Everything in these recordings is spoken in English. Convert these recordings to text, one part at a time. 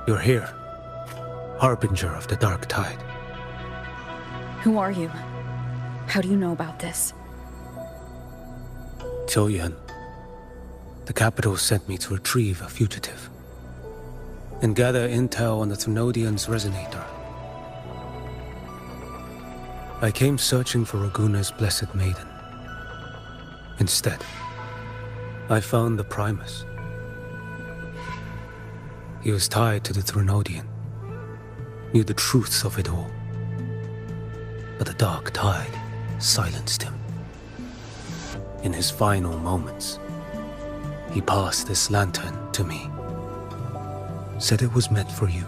You're here, harbinger of the Dark Tide. Who are you? How do you know about this? Choyan. The capital sent me to retrieve a fugitive and gather intel on the Thrunodian's resonator. I came searching for Raguna's blessed maiden. Instead, I found the Primus. He was tied to the Thrunodian, knew the truths of it all. But the Dark Tide silenced him. In his final moments, he passed this lantern to me. Said it was meant for you.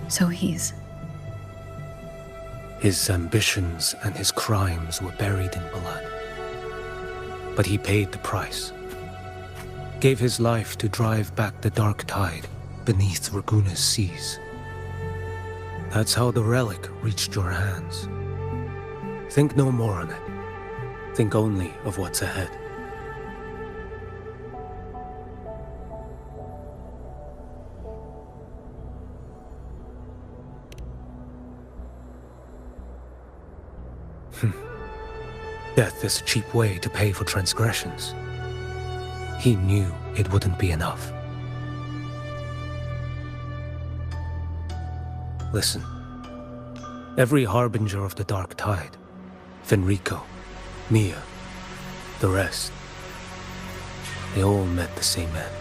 So he's... His ambitions and his crimes were buried in blood. But he paid the price. Gave his life to drive back the Dark Tide beneath Raguna's seas. That's how the relic reached your hands. Think no more on it. Think only of what's ahead. Death is a cheap way to pay for transgressions. He knew it wouldn't be enough. Listen. Every harbinger of the Dark Tide, Fenrico, Mia, the rest, they all met the same end.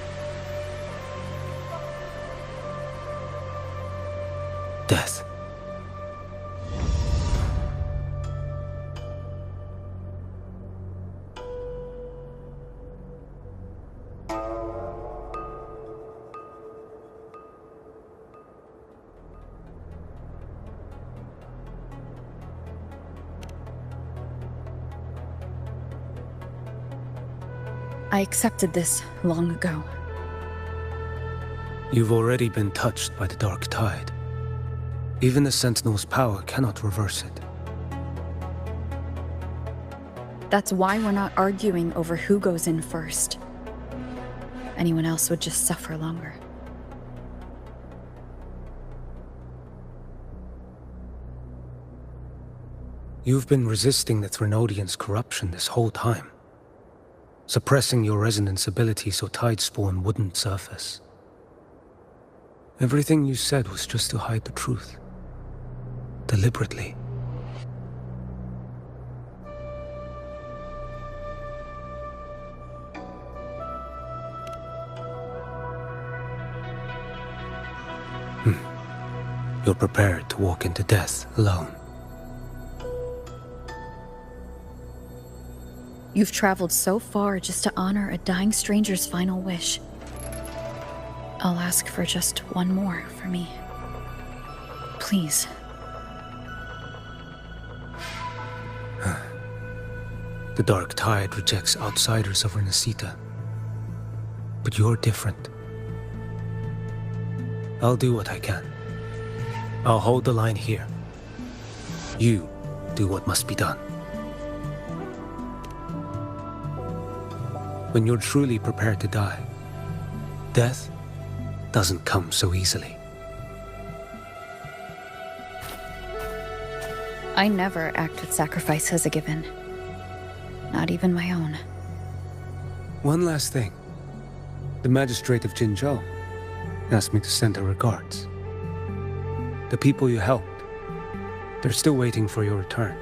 Death. I accepted this long ago. You've already been touched by the Dark Tide. Even the Sentinel's power cannot reverse it. That's why we're not arguing over who goes in first. Anyone else would just suffer longer. You've been resisting the Thrunodian's corruption this whole time. Suppressing your resonance ability so Tidespawn wouldn't surface. Everything you said was just to hide the truth. Deliberately. You're prepared to walk into death alone. You've traveled so far just to honor a dying stranger's final wish. I'll ask for just one more for me. Please. The Dark Tide rejects outsiders of Renacita. But you're different. I'll do what I can. I'll hold the line here. You do what must be done. When you're truly prepared to die, death doesn't come so easily. I never act with sacrifice as a given. Not even my own. One last thing. The magistrate of Jinzhou asked me to send her regards. The people you helped, they're still waiting for your return.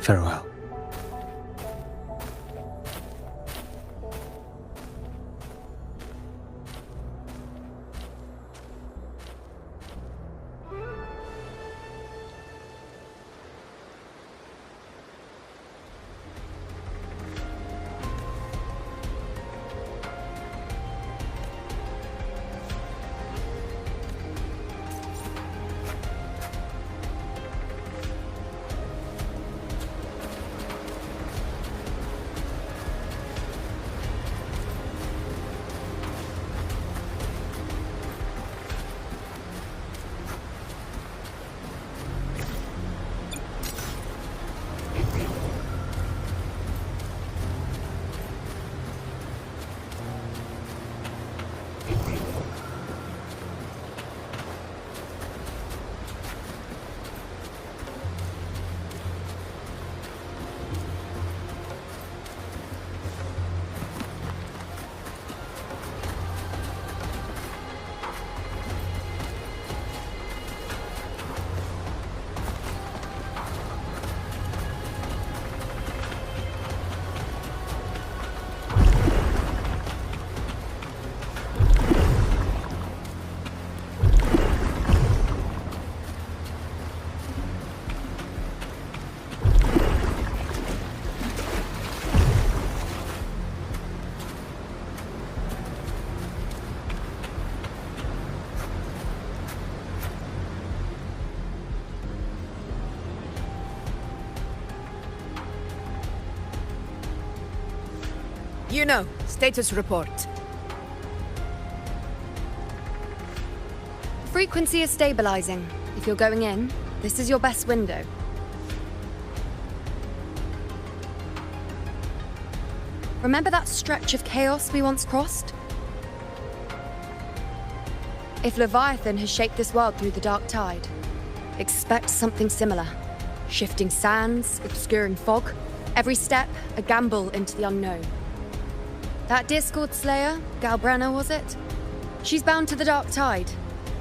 Farewell. Yuno, status report. Frequency is stabilizing. If you're going in, this is your best window. Remember that stretch of chaos we once crossed? If Leviathan has shaped this world through the dark tide, expect something similar. Shifting sands, obscuring fog, every step a gamble into the unknown. That Discord Slayer, Galbrenna was it? She's bound to the dark tide.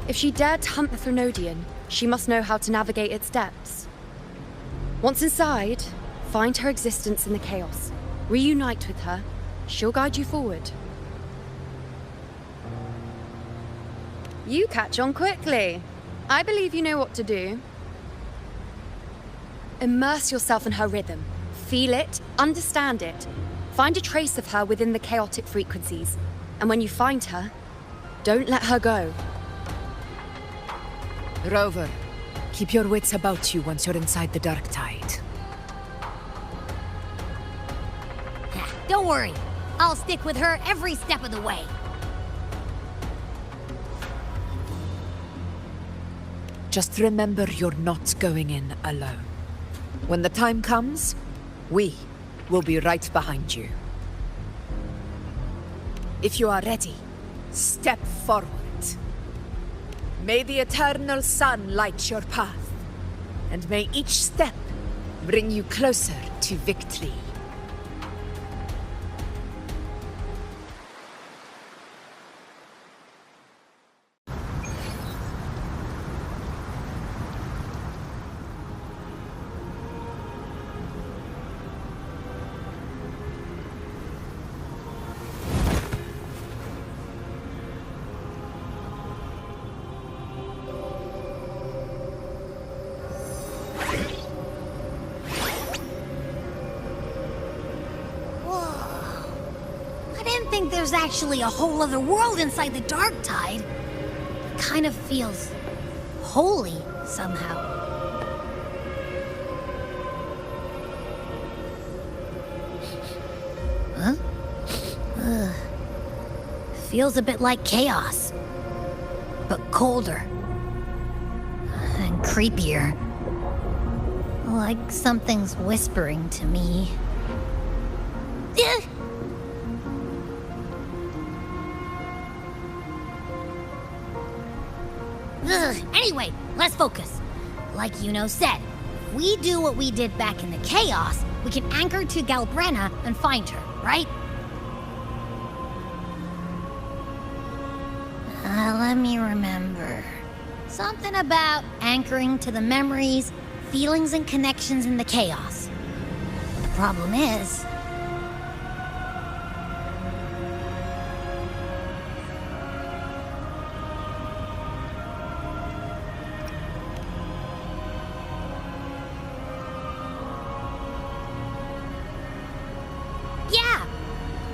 If she dared to hunt the Threnodian, she must know how to navigate its depths. Once inside, find her existence in the chaos. Reunite with her. She'll guide you forward. You catch on quickly. I believe you know what to do. Immerse yourself in her rhythm. Feel it, understand it. Find a trace of her within the chaotic frequencies. And when you find her, don't let her go. Rover, keep your wits about you once you're inside the dark tide. Don't worry. I'll stick with her every step of the way. Just remember you're not going in alone. When the time comes, we will be right behind you. If you are ready, step forward. May the eternal sun light your path, and may each step bring you closer to victory. There's actually a whole other world inside the dark tide. It kind of feels holy somehow. Huh? Feels a bit like chaos, but colder and creepier. Like something's whispering to me. Anyway, let's focus. Like Yuno said, if we do what we did back in the chaos, we can anchor to Galbrenna and find her, right? Let me remember. Something about anchoring to the memories, feelings, and connections in the chaos. The problem is,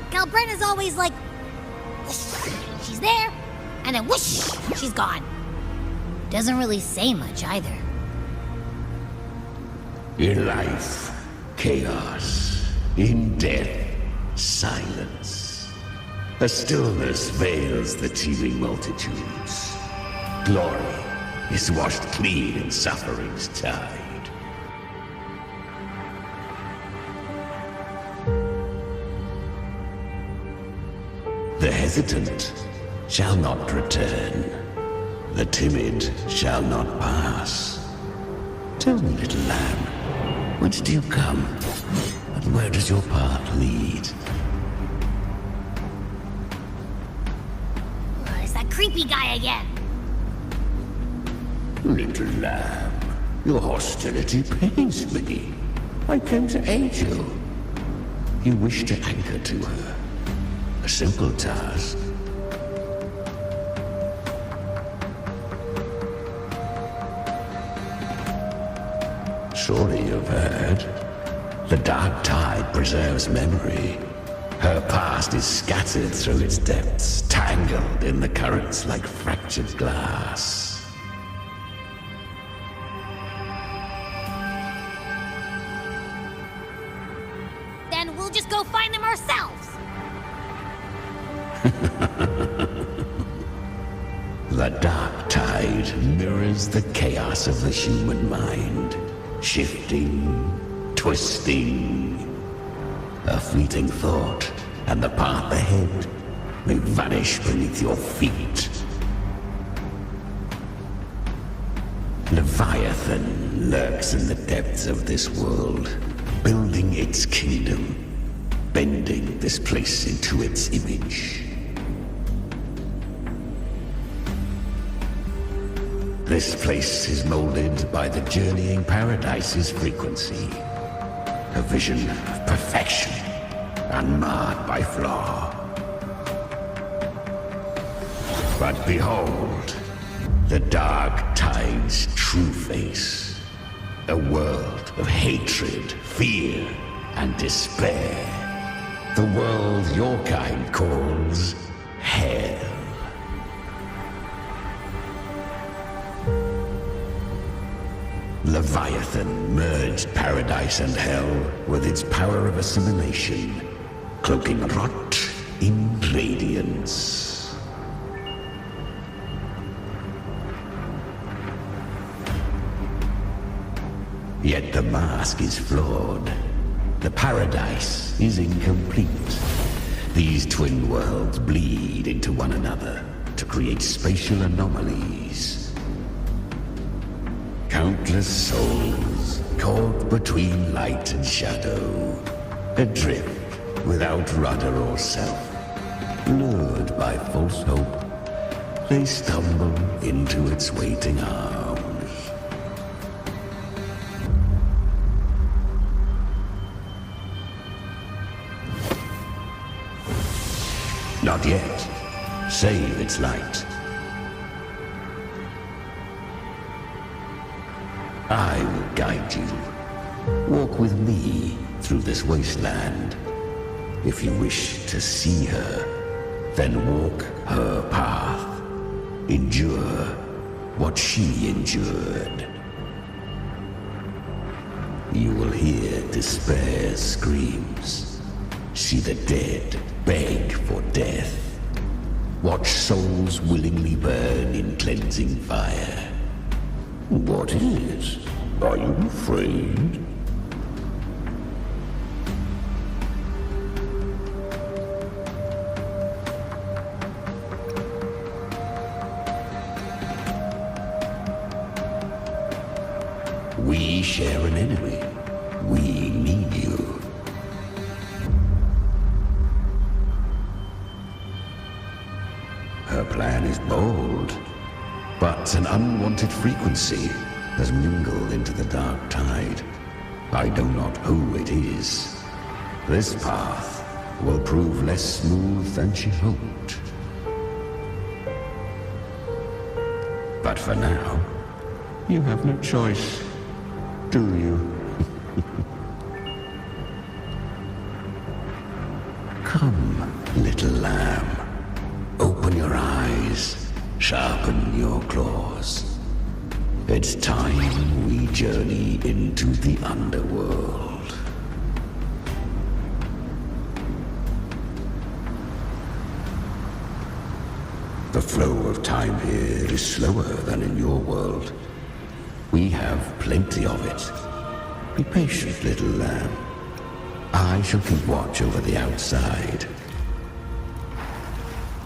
Galbrenna's always like, whoosh, she's there, and then whoosh, she's gone. Doesn't really say much either. In life, chaos. In death, silence. A stillness veils the teeming multitudes. Glory is washed clean in suffering's tide. The hesitant shall not return. The timid shall not pass. Tell me, little lamb, whence do you come? And where does your path lead? It's that creepy guy again. Little lamb, your hostility pains me. I came to aid you. You wish to anchor to her. A simple task. Surely you've heard. The dark tide preserves memory. Her past is scattered through its depths, tangled in the currents like fractured glass. Then we'll just go find them ourselves. The dark tide mirrors the chaos of the human mind, shifting, twisting. A fleeting thought, and the path ahead may vanish beneath your feet. Leviathan lurks in the depths of this world, building its kingdom, bending this place into its image. This place is molded by the journeying paradise's frequency, a vision of perfection, unmarred by flaw. But behold, the dark tide's true face, a world of hatred, fear, and despair. The world your kind calls hell. Leviathan merged paradise and hell with its power of assimilation, cloaking rot in radiance. Yet the mask is flawed. The paradise is incomplete. These twin worlds bleed into one another to create spatial anomalies. Countless souls caught between light and shadow, adrift without rudder or self, lured by false hope, they stumble into its waiting arms. Not yet. Save its light. I will guide you. Walk with me through this wasteland. If you wish to see her, then walk her path. Endure what she endured. You will hear despair's screams. See the dead beg for death. Watch souls willingly burn in cleansing fire. What is? Are you afraid? We share an enemy. We need you. Her plan is bold, but an unwanted frequency has mingled into the dark tide. I know not who it is. This path will prove less smooth than she hoped. But for now, you have no choice, do you? Come, little lamb. Open your eyes, sharpen your claws. It's time we journey into the underworld. The flow of time here is slower than in your world. We have plenty of it. Be patient, little lamb. I shall keep watch over the outside.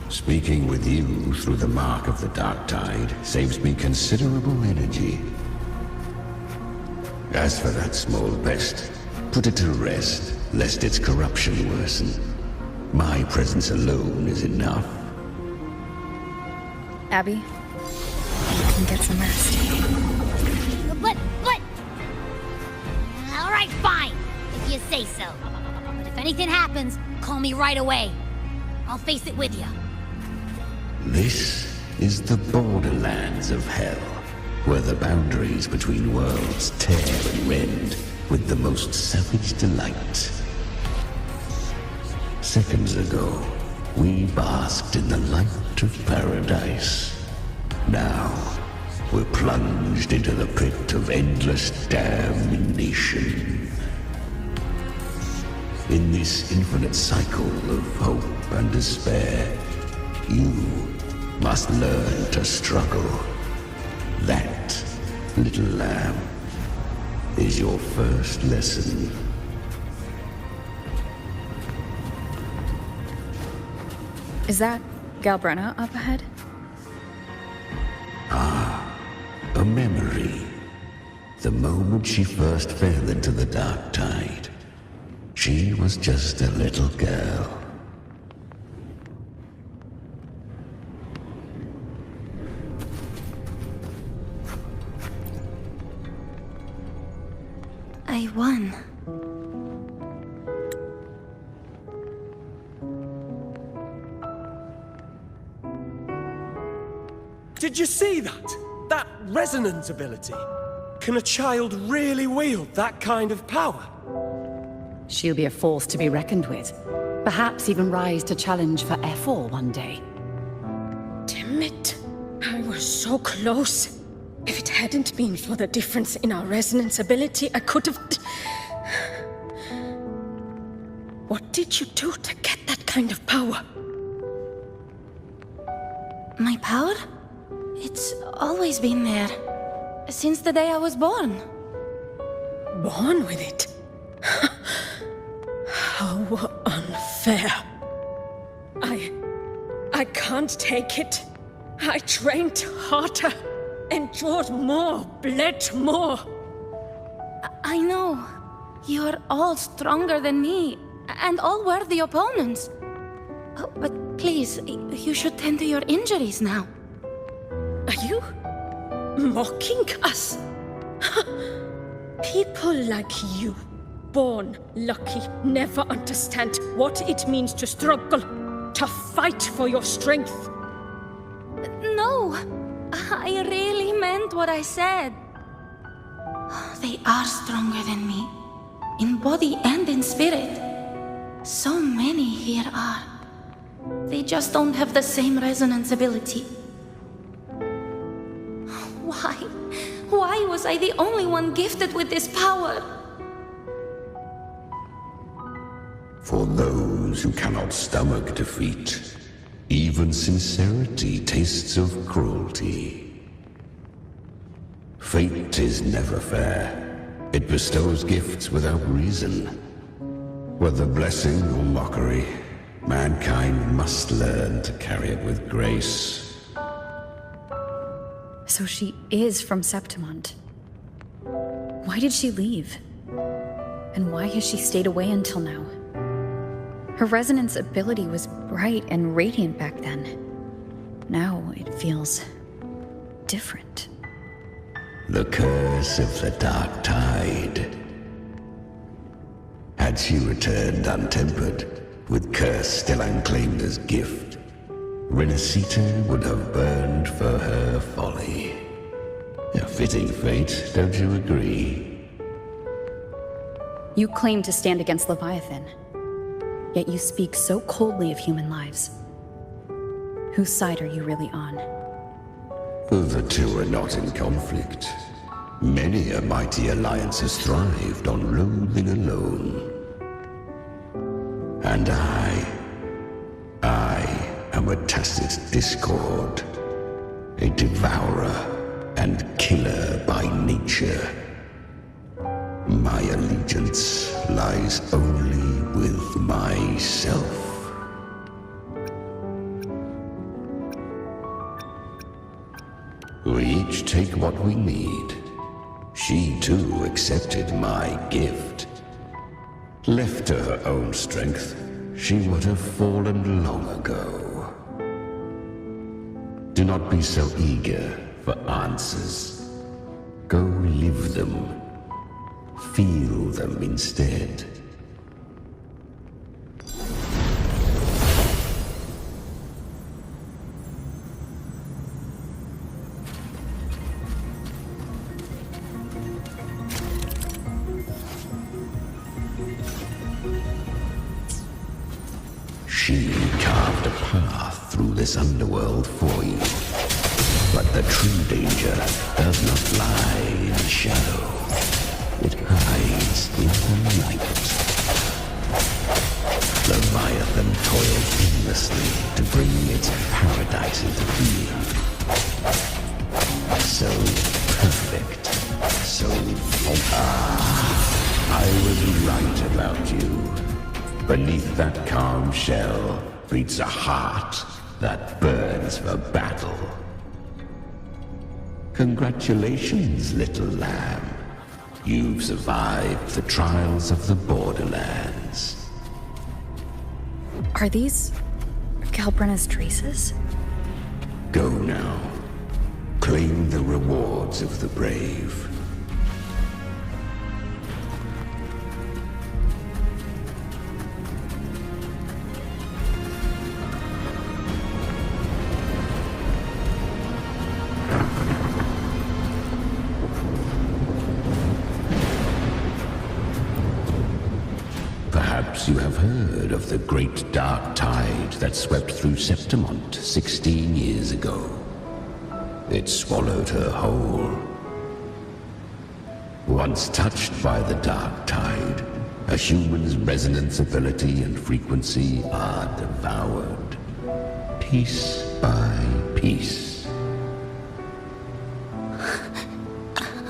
Speaking with you through the mark of the dark tide saves me considerable energy. As for that small pest, put it to rest, lest its corruption worsen. My presence alone is enough. Abby, you can get some rest. But... All right, fine, if you say so. But if anything happens, call me right away. I'll face it with you. This is the borderlands of hell, where the boundaries between worlds tear and rend with the most savage delight. Seconds ago, we basked in the light of paradise. Now, we're plunged into the pit of endless damnation. In this infinite cycle of hope and despair, You must learn to struggle. That, little lamb, is your first lesson. Is that Galbrenna up ahead? A memory. The moment she first fell into the dark tide. She was just a little girl. I won. Did you see that? That resonance ability? Can a child really wield that kind of power? She'll be a force to be reckoned with. Perhaps even rise to challenge for F4 one day. Damn it. I was so close. If it hadn't been for the difference in our resonance ability, I could have... What did you do to get that kind of power? My power? It's always been there. Since the day I was born. Born with it? How unfair. I can't take it. I trained harder, endured more, bled more. I know. You're all stronger than me, and all worthy opponents. Oh, but please, you should tend to your injuries now. Are you mocking us? People like you, born lucky, never understand what it means to struggle, to fight for your strength. No, I really meant what I said. They are stronger than me, in body and in spirit. So many here are. They just don't have the same resonance ability. Why? Why was I the only one gifted with this power? For those who cannot stomach defeat, even sincerity tastes of cruelty. Fate is never fair. It bestows gifts without reason. Whether blessing or mockery, mankind must learn to carry it with grace. So she is from Septimund. Why did she leave? And why has she stayed away until now? Her resonance ability was bright and radiant back then. Now it feels different. The curse of the Dark Tide. Had she returned untempered, with curse still unclaimed as gift, Renacita would have burned for her folly. A fitting fate, don't you agree? You claim to stand against Leviathan, yet you speak so coldly of human lives. Whose side are you really on? The two are not in conflict. Many a mighty alliance has thrived on loathing alone. And I am a tacit discord, a devourer and killer by nature. My allegiance lies only with myself. We each take what we need. She too accepted my gift. Left to her own strength, she would have fallen long ago. Do not be so eager for answers. Go live them. Feel them instead. She carved a path through this underworld for you. But the true danger does not lie in shadow. It hides in the light. Leviathan toiled endlessly to bring its power right about you. Beneath that calm shell beats a heart that burns for battle. Congratulations, little lamb. You've survived the trials of the Borderlands. Are these Calbrenna's traces? Go now. Claim the rewards of the brave. Perhaps you have heard of the great dark tide that swept through Septimont 16 years ago. It swallowed her whole. Once touched by the dark tide, a human's resonance ability and frequency are devoured, piece by piece.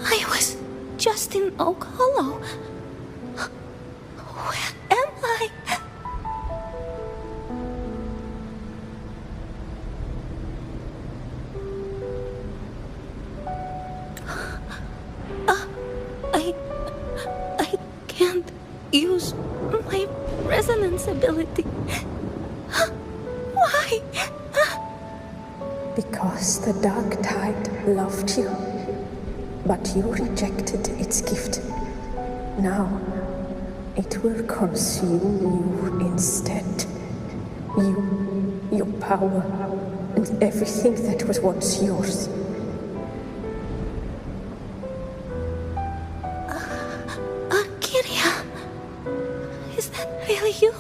I was just in Oak Hollow. Where am I? I can't use my resonance ability. Why? Because the Dark Tide loved you, but you rejected its gift. Now, it will consume you instead. You, your power, and everything that was once yours. Kyria, is that really you?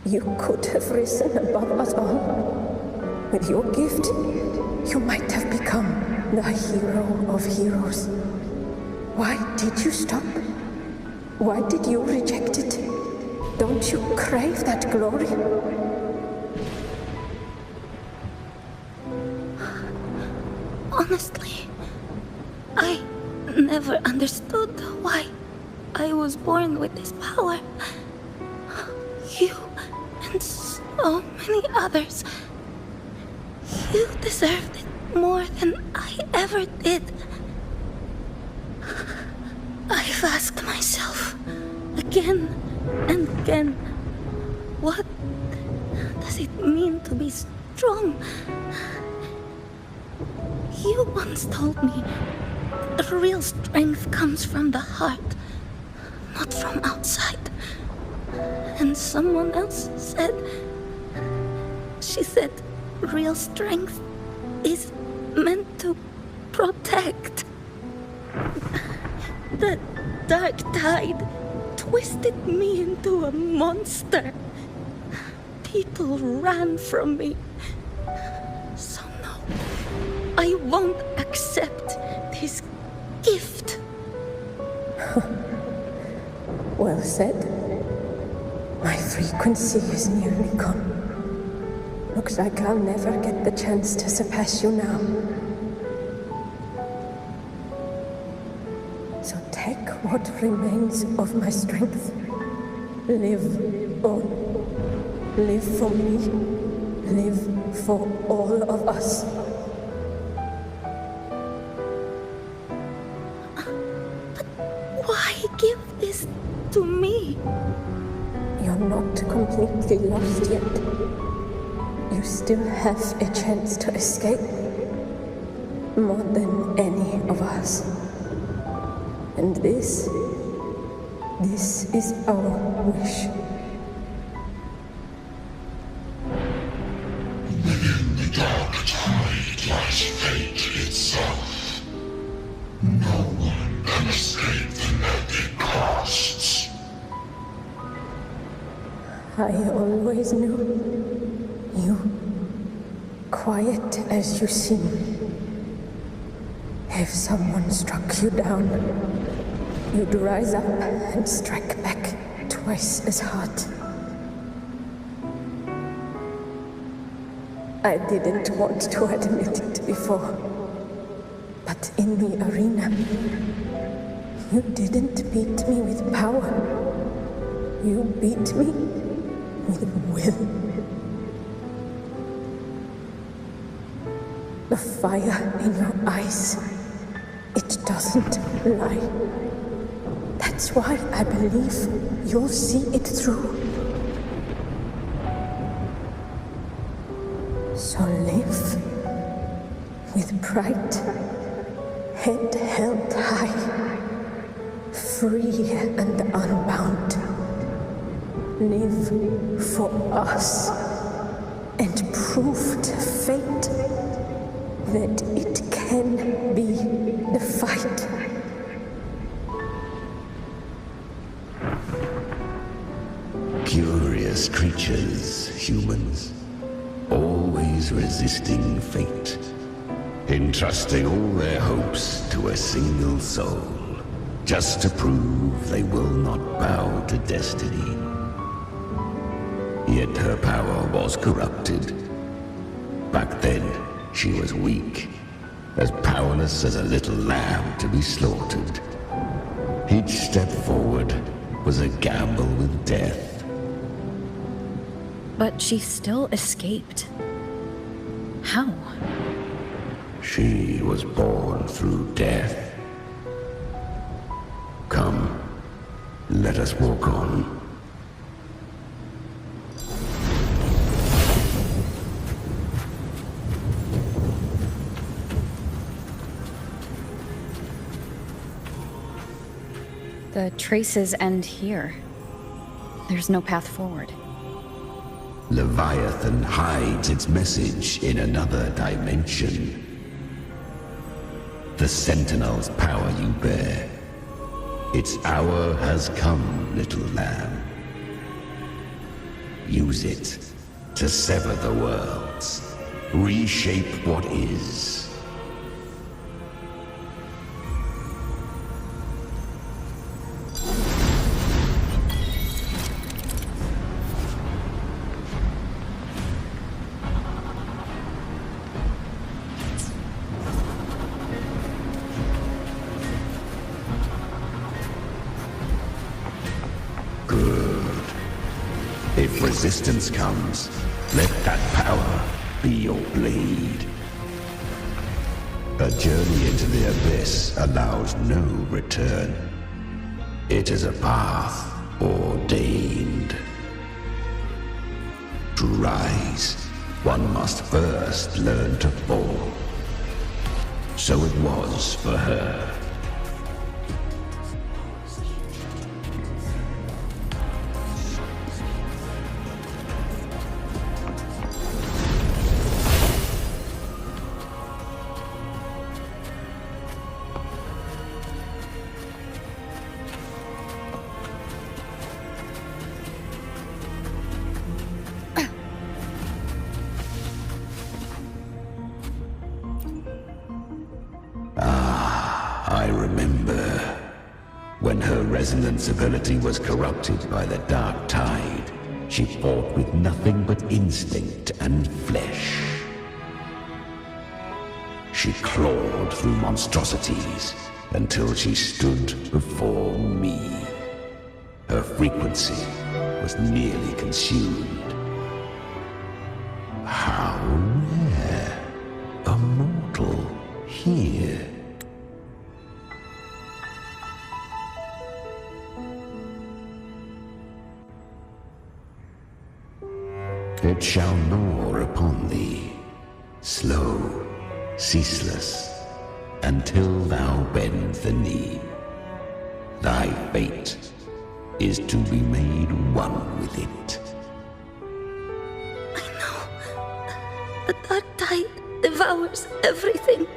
You could have risen above us all. With your gift, you might have become the hero of heroes. Why did you stop? Why did you reject it? Don't you crave that glory? Honestly, I never understood why I was born with this power. You and so many others. You deserved it more than I ever did. I've asked myself again and again, what does it mean to be strong? You once told me that real strength comes from the heart, not from outside. And someone else said, she said, real strength is meant to protect. The dark tide twisted me into a monster. People ran from me. So no, I won't accept this gift. Well said. My frequency is nearly gone. Looks like I'll never get the chance to surpass you now. So take what remains of my strength. Live on. Live for me. Live for all of us. But why give this to me? You're not completely lost yet. You still have a chance to escape. More than any of us. And this is our wish. Within the dark tide lies fate itself. No one can escape the net it casts. I always knew you, quiet as you seem. If someone struck you down, you'd rise up and strike back twice as hard. I didn't want to admit it before, but in the arena, You didn't beat me with power. You beat me with will. The fire in your eyes, it doesn't lie. That's why I believe you'll see it through. So live with pride, head held high, free and unbound. Live for us and prove to fate that it can be the fight. Curious creatures, humans, always resisting fate, entrusting all their hopes to a single soul, just to prove they will not bow to destiny. Yet her power was corrupted. Back then, she was weak, as powerless as a little lamb to be slaughtered. Each step forward was a gamble with death. But she still escaped. How? She was born through death. Come, let us walk on. The traces end here. There's no path forward. Leviathan hides its message in another dimension. The Sentinel's power you bear. Its hour has come, little lamb. Use it to sever the worlds, reshape what is. If resistance comes, let that power be your blade. A journey into the abyss allows no return. It is a path ordained. To rise, one must first learn to fall. So it was for her. I remember when her resonance ability was corrupted by the dark tide. She fought with nothing but instinct and flesh. She clawed through monstrosities until she stood before me. Her frequency was nearly consumed. How rare a mortal here. It shall gnaw upon thee, slow, ceaseless, until thou bend the knee. Thy fate is to be made one with it. I know. The dark tide devours everything.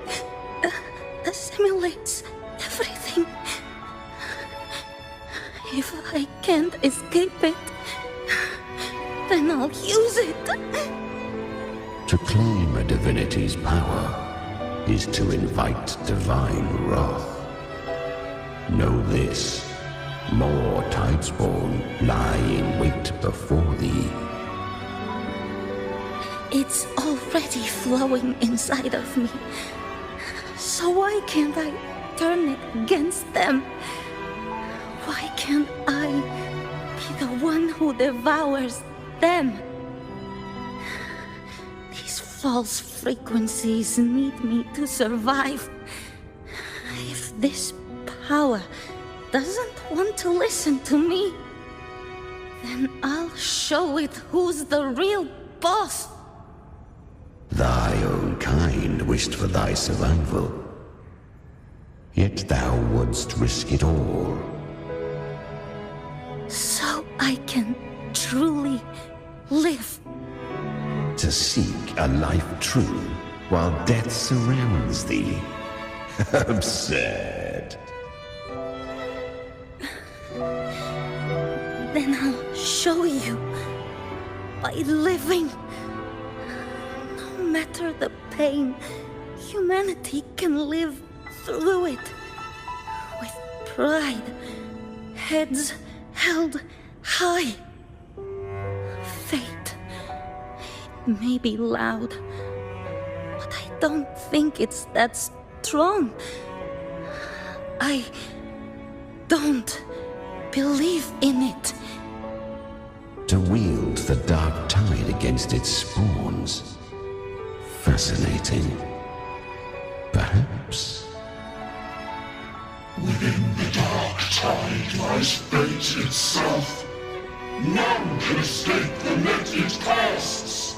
Assimilates everything. If I can't escape it, then I'll use it. To claim a divinity's power is to invite divine wrath. Know this, more Tidespawn lie in wait before thee. It's already flowing inside of me. So why can't I turn it against them? can I be the one who devours them? These false frequencies need me to survive. If this power doesn't want to listen to me, then I'll show it who's the real boss. Thy own kind wished for thy survival. Yet thou wouldst risk it all. So I can truly live. To seek a life true while death surrounds thee. Absurd. Then I'll show you by living. No matter the pain, humanity can live through it with pride, heads held high. Fate, it may be loud, but I don't think it's that strong. I don't believe in it. To wield the dark tide against its spawns. Fascinating. Perhaps. Within the dark tide lies fate itself. None can escape the net it casts.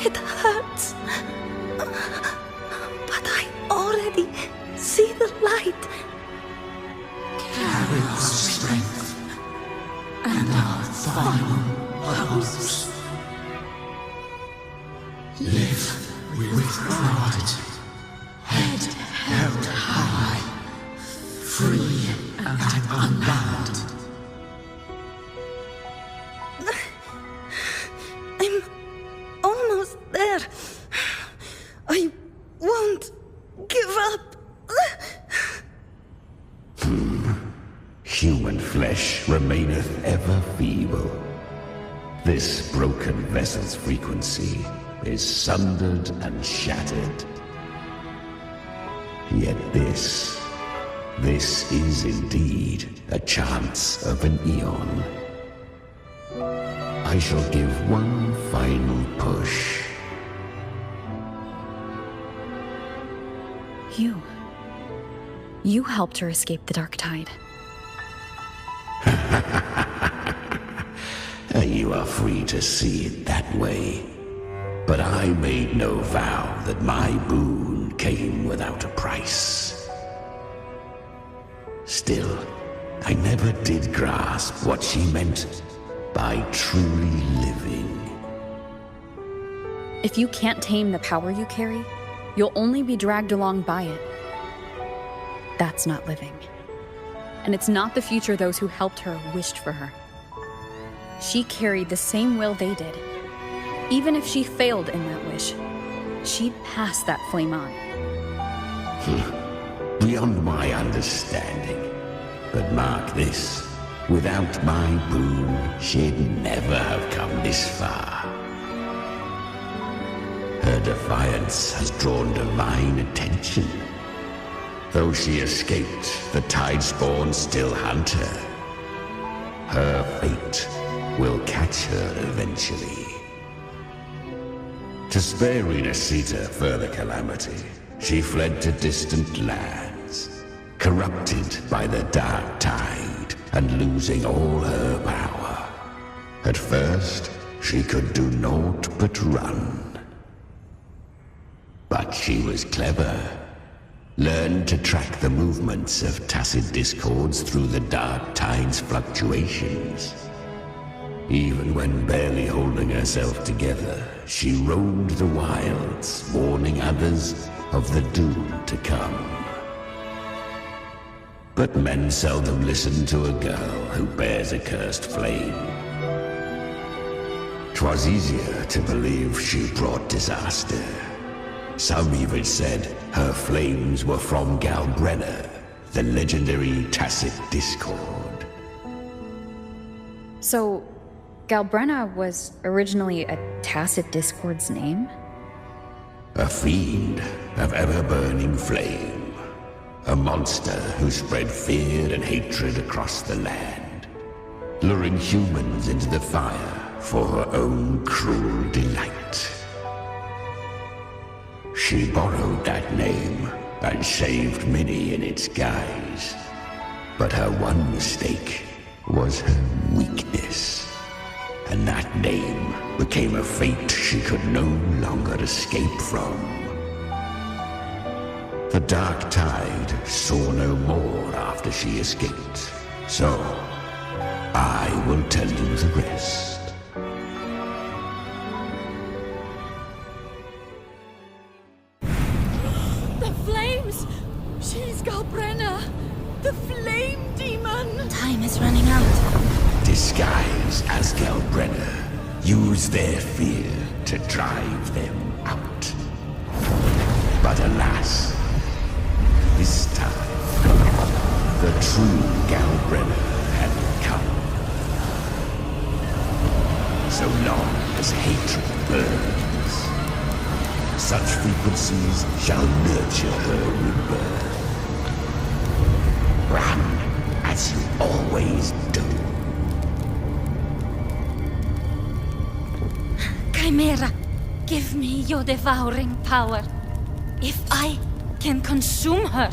It hurts. But I already see the light. Carry our strength and our final hopes. Live with pride, head held high, free and unbound. I'm almost there. I won't give up. Human flesh remaineth ever feeble. This broken vessel's frequency is sundered and shattered. Yet this is indeed a chance of an eon. I shall give one final push. You helped her escape the dark tide. You are free to see it that way. But I made no vow that my boon came without a price. Still, I never did grasp what she meant by truly living. If you can't tame the power you carry, you'll only be dragged along by it. That's not living. And it's not the future those who helped her wished for her. She carried the same will they did. Even if she failed in that wish, she'd pass that flame on. Beyond my understanding. But mark this, without my boon, she'd never have come this far. Her defiance has drawn divine attention. Though she escaped, the Tidespawn still hunt her. Her fate will catch her eventually. To spare Renacita further calamity, she fled to distant lands, corrupted by the dark tide and losing all her power. At first, she could do naught but run. But she was clever. Learned to track the movements of tacit discords through the dark tide's fluctuations. Even when barely holding herself together, she roamed the wilds, warning others of the doom to come. But men seldom listen to a girl who bears a cursed flame. 'Twas easier to believe she brought disaster. Some even said her flames were from Galbrenna, the legendary tacit discord. So, Galbrenna was originally a Tacit Discord's name? A fiend of ever-burning flame. A monster who spread fear and hatred across the land, luring humans into the fire for her own cruel delight. She borrowed that name and saved many in its guise. But her one mistake was her weakness. And that name became a fate she could no longer escape from. The Dark Tide saw no more after she escaped. So, I will tell you the rest. The flames! She's Galbrenna! The flame demon! Time is running out. Disguised as Galbrenna, use their fear to drive them out. But alas, this time, the true Galbrenna had come. So long as hatred burns, such frequencies shall nurture her rebirth. Run as you always do. Chimera, give me your devouring power. If I can consume her,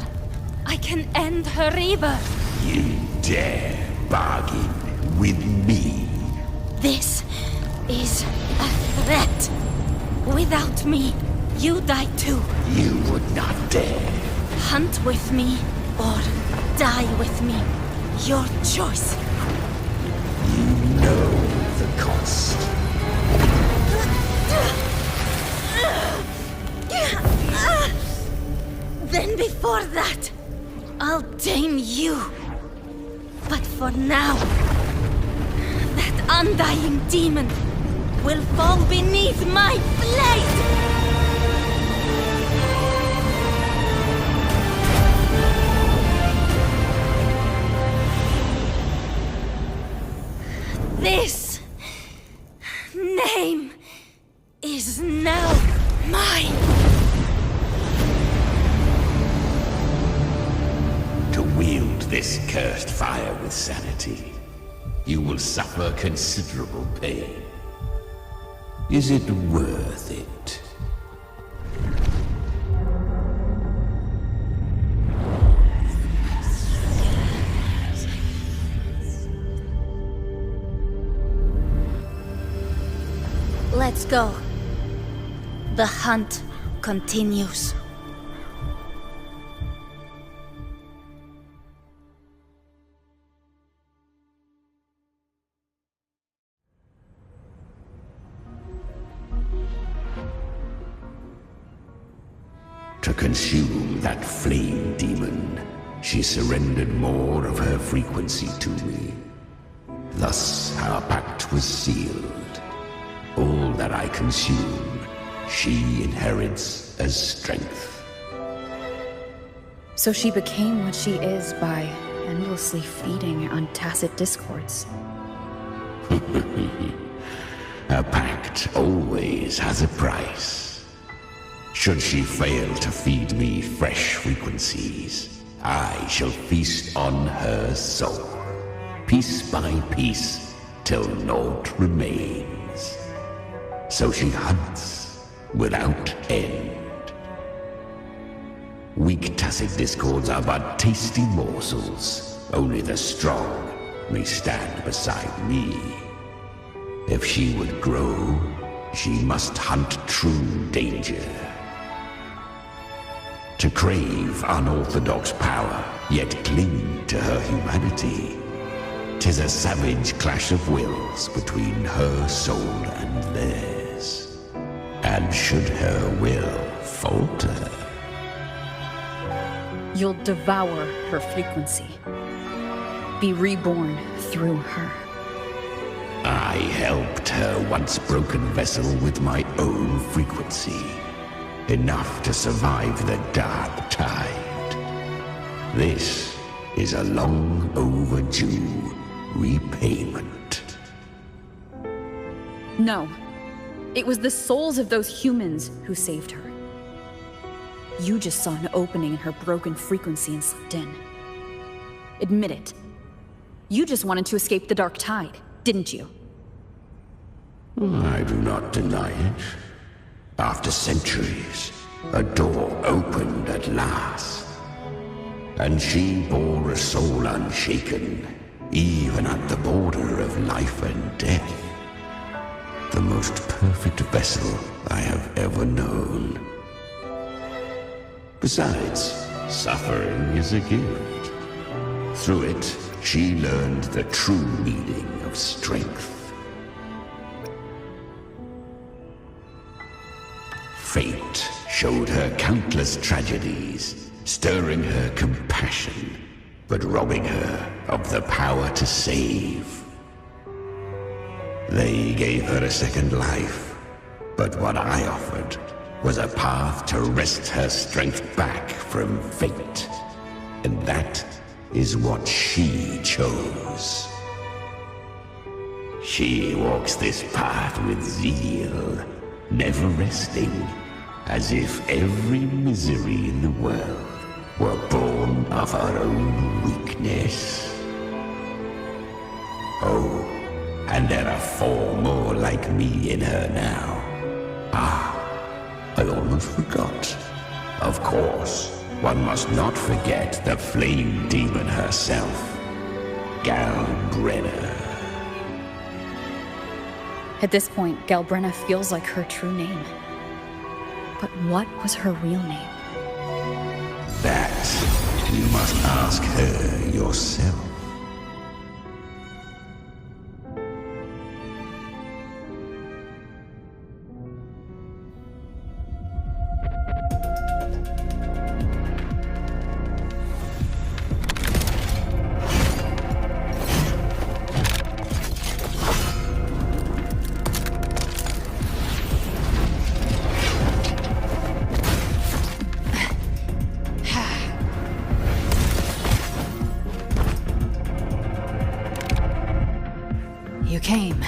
I can end her rebirth. You dare bargain with me? This is a threat. Without me, you die too. You would not dare. Hunt with me or die with me. Your choice. You know the cost. Then before that, I'll tame you. But for now, that undying demon will fall beneath my blade! This name is now mine. To wield this cursed fire with sanity, you will suffer considerable pain. Is it worth it? Let's go. The hunt continues. To consume that flame demon, she surrendered more of her frequency to me. Thus our pact was sealed. All that I consume, she inherits as strength. So she became what she is by endlessly feeding on Tacit Discords. A pact always has a price. Should she fail to feed me fresh frequencies, I shall feast on her soul, piece by piece, till naught remains. So she hunts without end. Weak Tacit Discords are but tasty morsels. Only the strong may stand beside me. If she would grow, she must hunt true danger. To crave unorthodox power, yet cling to her humanity, 'tis a savage clash of wills between her soul and theirs. And should her will falter, You'll devour her frequency. Be reborn through her. I helped her once broken vessel with my own frequency. Enough to survive the Dark Tide. This is a long overdue repayment. No. It was the souls of those humans who saved her. You just saw an opening in her broken frequency and slipped in. Admit it. You just wanted to escape the Dark Tide, didn't you? I do not deny it. After centuries, a door opened at last. And she bore a soul unshaken, even at the border of life and death. The most perfect vessel I have ever known. Besides, suffering is a gift. Through it, she learned the true meaning of strength. Fate showed her countless tragedies, stirring her compassion, but robbing her of the power to save. They gave her a second life, but what I offered was a path to wrest her strength back from fate. And that is what she chose. She walks this path with zeal, never resting, as if every misery in the world were born of her own weakness. Oh, and there are 4 more like me in her now. I almost forgot. Of course, one must not forget the flame demon herself, Galbrenna. At this point, Galbrenna feels like her true name. But what was her real name? That you must ask her yourself. You came.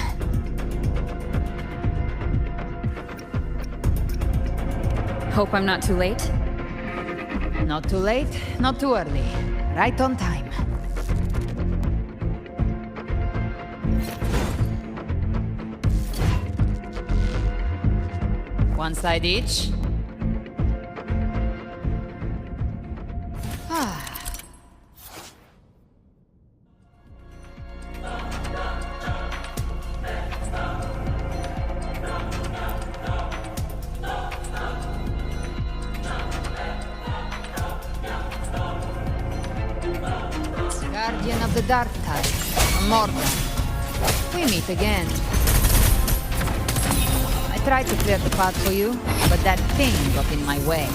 Hope I'm not too late? Not too late, not too early. Right on time. One side each. Guardian of the Dark Tide, Morgan. We meet again. I tried to clear the path for you, but that thing got in my way.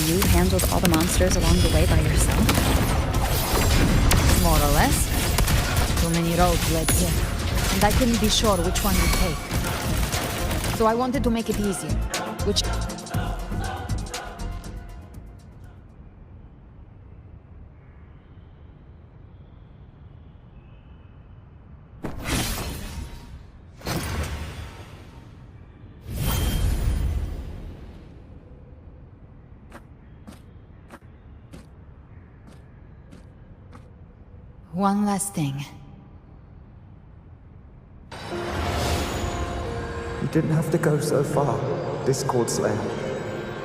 You handled all the monsters along the way by yourself? More or less. Too many roads led here, and I couldn't be sure which one to take. So I wanted to make it easier, which... One last thing. You didn't have to go so far, Discord Slayer.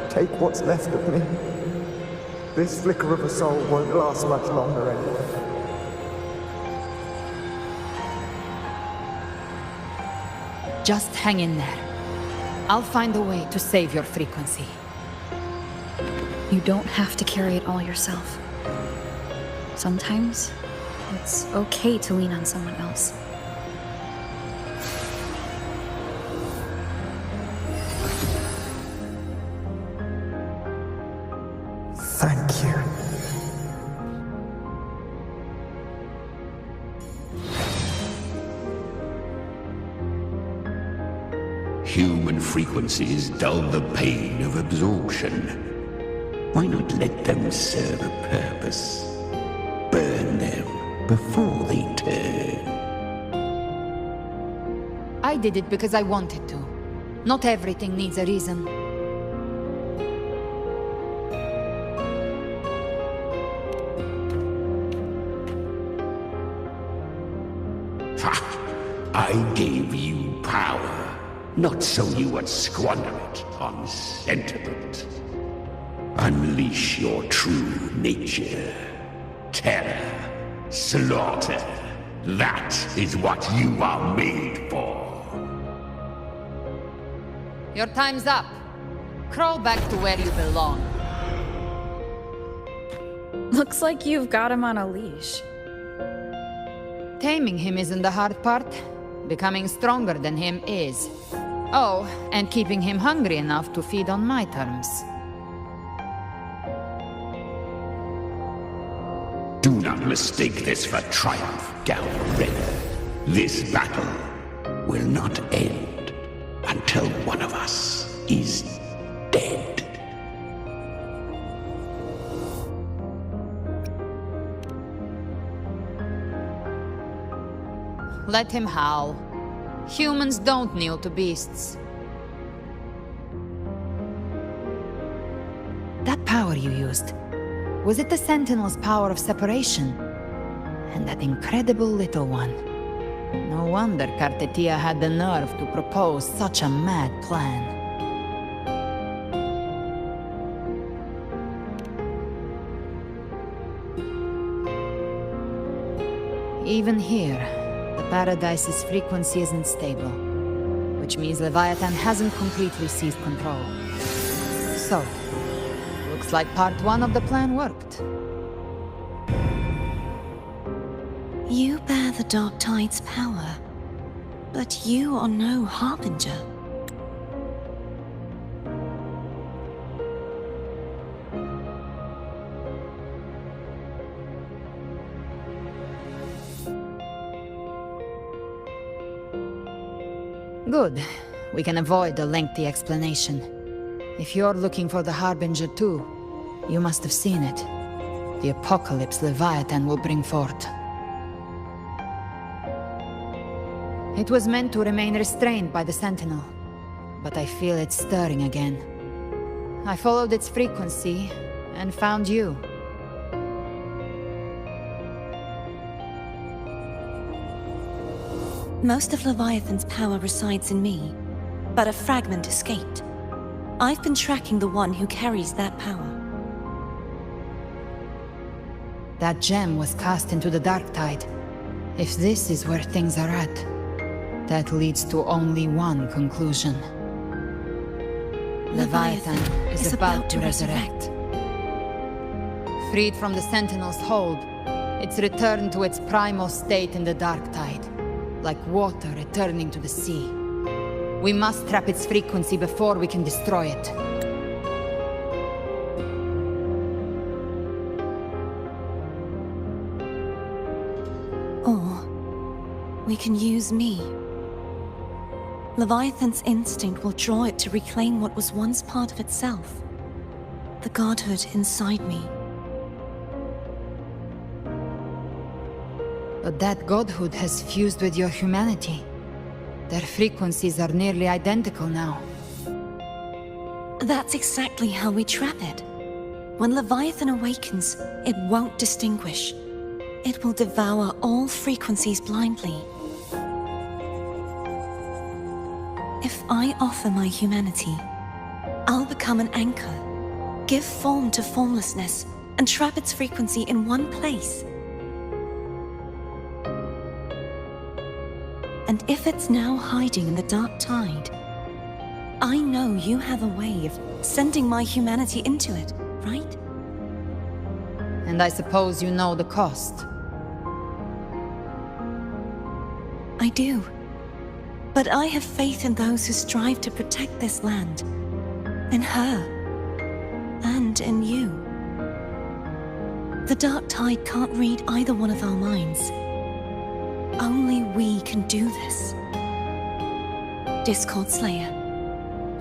Take what's left of me. This flicker of a soul won't last much longer anyway. Just hang in there. I'll find a way to save your frequency. You don't have to carry it all yourself. Sometimes, it's okay to lean on someone else. Thank you. Human frequencies dull the pain of absorption. Why not let them serve a purpose? Burn them before they turn. I did it because I wanted to. Not everything needs a reason. I gave you power, not so you would squander it on sentiment. Unleash your true nature. Terror, slaughter. That is what you are made for. Your time's up. Crawl back to where you belong. Looks like you've got him on a leash. Taming him isn't the hard part. Becoming stronger than him is. Oh, and keeping him hungry enough to feed on my terms. Do not mistake this for triumph, Galreda. This battle will not end until one of us is dead. Let him howl. Humans don't kneel to beasts. That power you used, was it the Sentinel's power of separation? And that incredible little one. No wonder Kartetia had the nerve to propose such a mad plan. Even here, the Paradise's frequency isn't stable, which means Leviathan hasn't completely seized control. So, looks like part 1 of the plan worked. You bear the Dark Tide's power, but you are no Harbinger. Good. We can avoid a lengthy explanation. If you're looking for the Harbinger too, you must have seen it. The apocalypse Leviathan will bring forth. It was meant to remain restrained by the Sentinel, but I feel it stirring again. I followed its frequency and found you. Most of Leviathan's power resides in me, but a fragment escaped. I've been tracking the one who carries that power. That gem was cast into the Dark Tide. If this is where things are at, that leads to only one conclusion. Leviathan is about to resurrect. Freed from the Sentinel's hold, it's returned to its primal state in the Dark Tide, like water returning to the sea. We must trap its frequency before we can destroy it. Or we can use me. Leviathan's instinct will draw it to reclaim what was once part of itself. The godhood inside me. But that godhood has fused with your humanity. Their frequencies are nearly identical now. That's exactly how we trap it. When Leviathan awakens, it won't distinguish. It will devour all frequencies blindly. If I offer my humanity, I'll become an anchor, give form to formlessness, and trap its frequency in one place. And if it's now hiding in the Dark Tide, I know you have a way of sending my humanity into it, right? And I suppose you know the cost. I do. But I have faith in those who strive to protect this land. In her. And in you. The Dark Tide can't read either one of our minds. Only we can do this. Discord Slayer,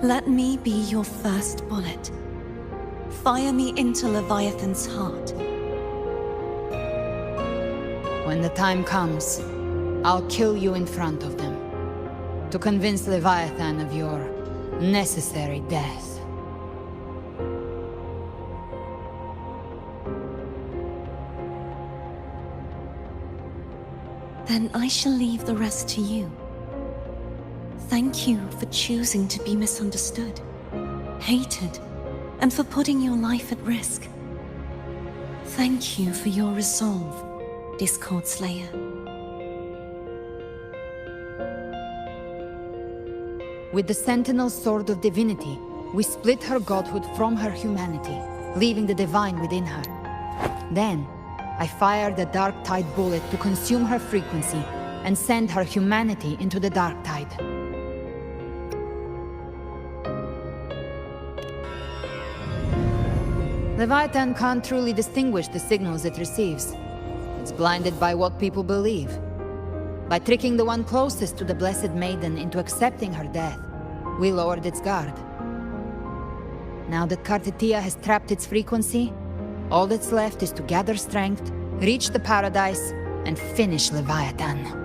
let me be your first bullet. Fire me into Leviathan's heart. When the time comes, I'll kill you in front of them. to convince Leviathan of your necessary death. Then I shall leave the rest to you. Thank you for choosing to be misunderstood, hated, and for putting your life at risk. Thank you for your resolve, Discord Slayer. With the Sentinel Sword of Divinity, we split her godhood from her humanity, leaving the divine within her. Then, I fired the Dark Tide bullet to consume her frequency and send her humanity into the Dark Tide. Leviathan can't truly distinguish the signals it receives. It's blinded by what people believe. By tricking the one closest to the Blessed Maiden into accepting her death, we lowered its guard. Now that Kartetia has trapped its frequency, all that's left is to gather strength, reach the Paradise, and finish Leviathan.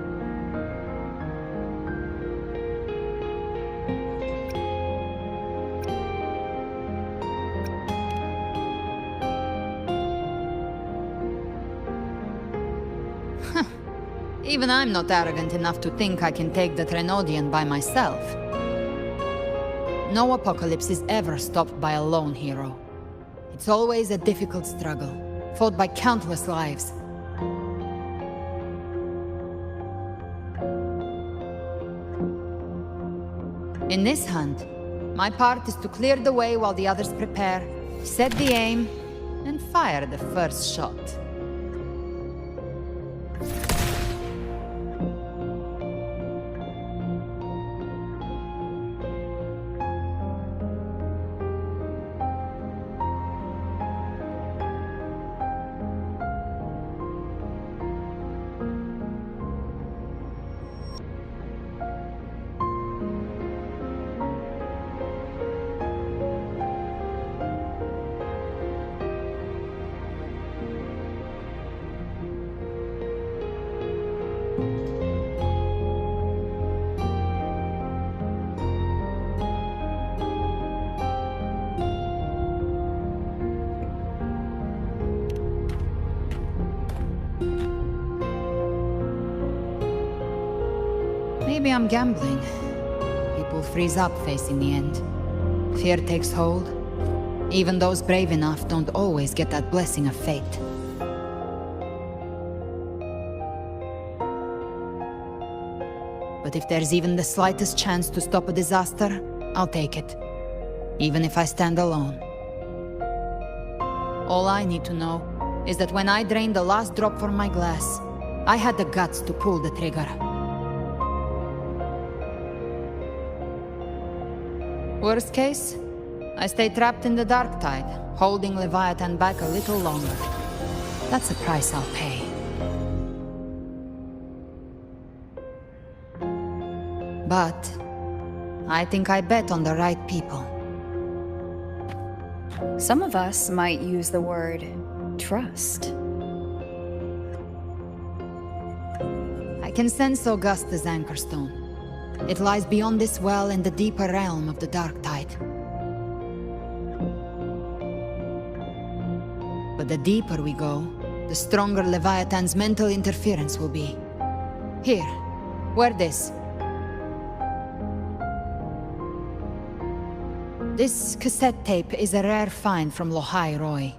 Even I'm not arrogant enough to think I can take the Trenodian by myself. No apocalypse is ever stopped by a lone hero. It's always a difficult struggle, fought by countless lives. In this hunt, my part is to clear the way while the others prepare, set the aim, and fire the first shot. Maybe I'm gambling. People freeze up facing the end. Fear takes hold. Even those brave enough don't always get that blessing of fate. But if there's even the slightest chance to stop a disaster, I'll take it. Even if I stand alone. All I need to know is that when I drained the last drop from my glass, I had the guts to pull the trigger. Worst case, I stay trapped in the Dark Tide, holding Leviathan back a little longer. That's the price I'll pay. But I think I bet on the right people. Some of us might use the word trust. I can sense Augusta's Anchorstone. It lies beyond this well in the deeper realm of the Dark Tide. But the deeper we go, the stronger Leviathan's mental interference will be. Here, wear this. This cassette tape is a rare find from Lohai Roy.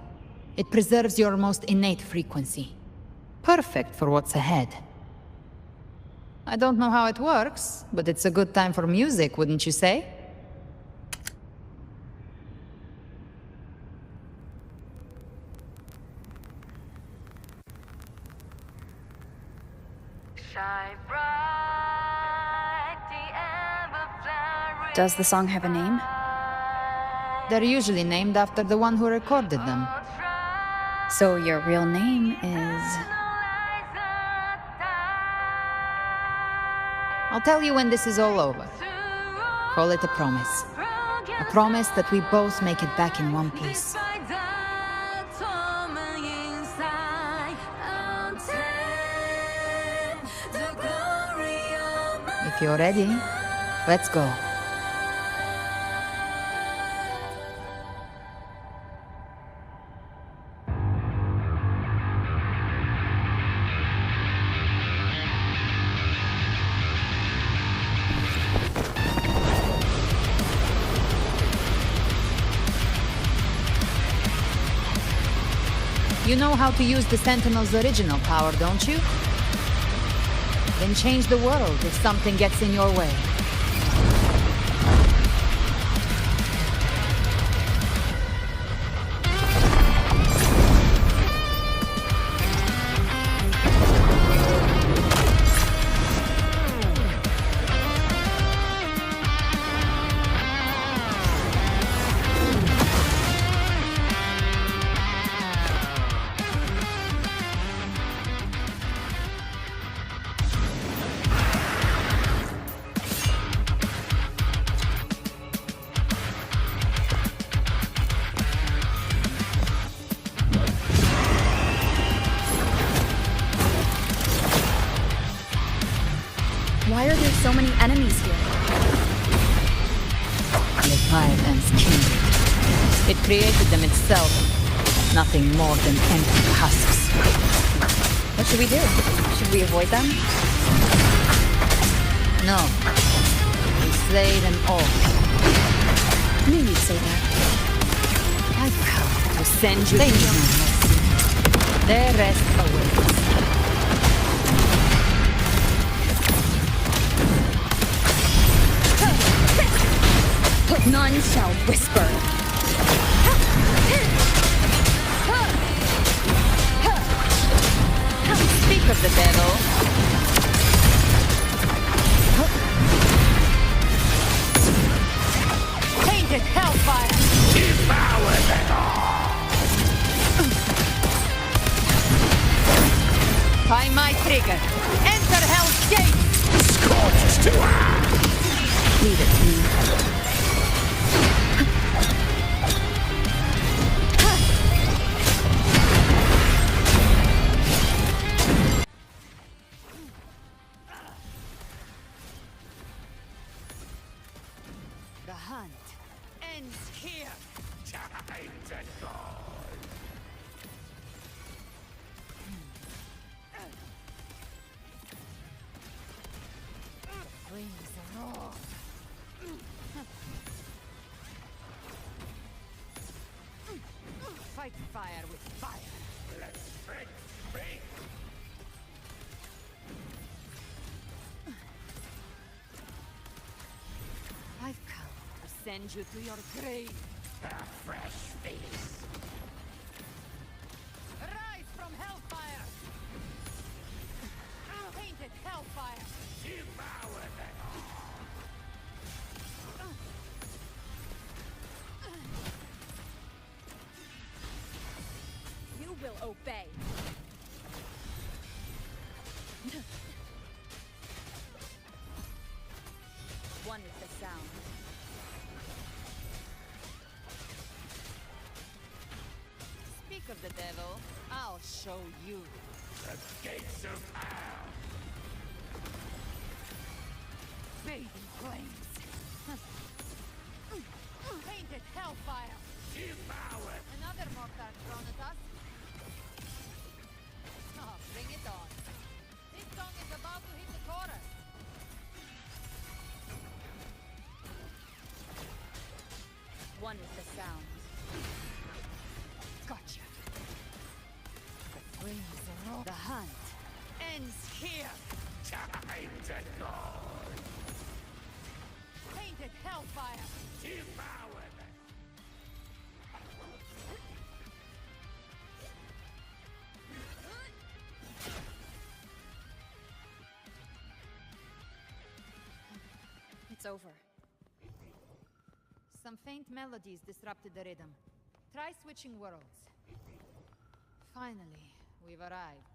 It preserves your most innate frequency. Perfect for what's ahead. I don't know how it works, but it's a good time for music, wouldn't you say? Does the song have a name? They're usually named after the one who recorded them. So your real name is... I'll tell you when this is all over. Call it a promise. A promise that we both make it back in one piece. If you're ready, Let's go. You know how to use the Sentinel's original power, don't you? Then change the world if something gets in your way. Why are there so many enemies here? Leviathan's kingdom. It created them itself. Nothing more than empty husks. What should we do? Should we avoid them? No. We slay them all. I knew you'd say that. I've come to send you to your mercy. Their rest awaits. None shall whisper. Speak of the devil. Tainted hellfire! Devour them all! By my trigger. Enter Hell's Gate! Scorched to earth! Leave it to me. The hunt ends here. Time to go! Flames roar. Fight fire with fire. Let's break free! I've come to send you to your grave. A fresh feast! Rise from hellfire! Tainted hellfire! Devour them all! You will obey. One with the sound. Speak of the devil, I'll show you. The gates of hell! Bathing flames. Tainted hellfire. Devour! Another mortar thrown at us. Oh, bring it on. This song is about to hit the chorus. One with the sound. Gotcha. The flames roar. The hunt ends here. Time to go! Tainted hellfire. Devour them! It's over. Some faint melodies disrupted the rhythm. Try switching worlds. Finally, we've arrived.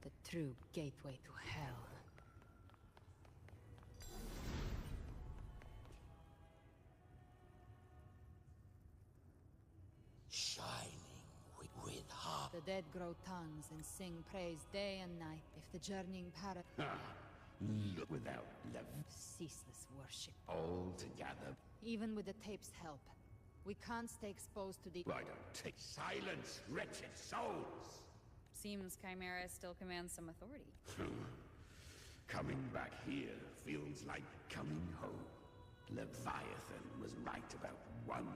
The true gateway to hell. Shining with heart. The dead grow tongues and sing praise day and night if the journeying para... Look without love. Ceaseless worship. All together. Even with the tape's help, we can't stay exposed to the... Why don't take silence, wretched souls! Seems Chimera still commands some authority. Coming back here feels like coming home. Leviathan was right about one.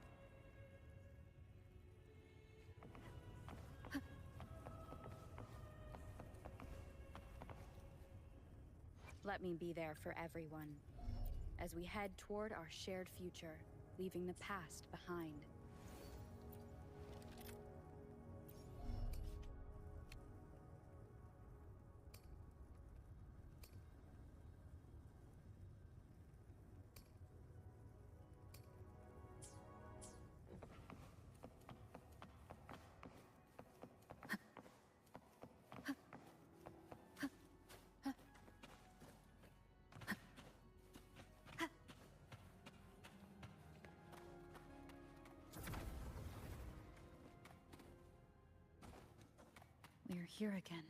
Let me be there for everyone, as we head toward our shared future, leaving the past behind. We're here again.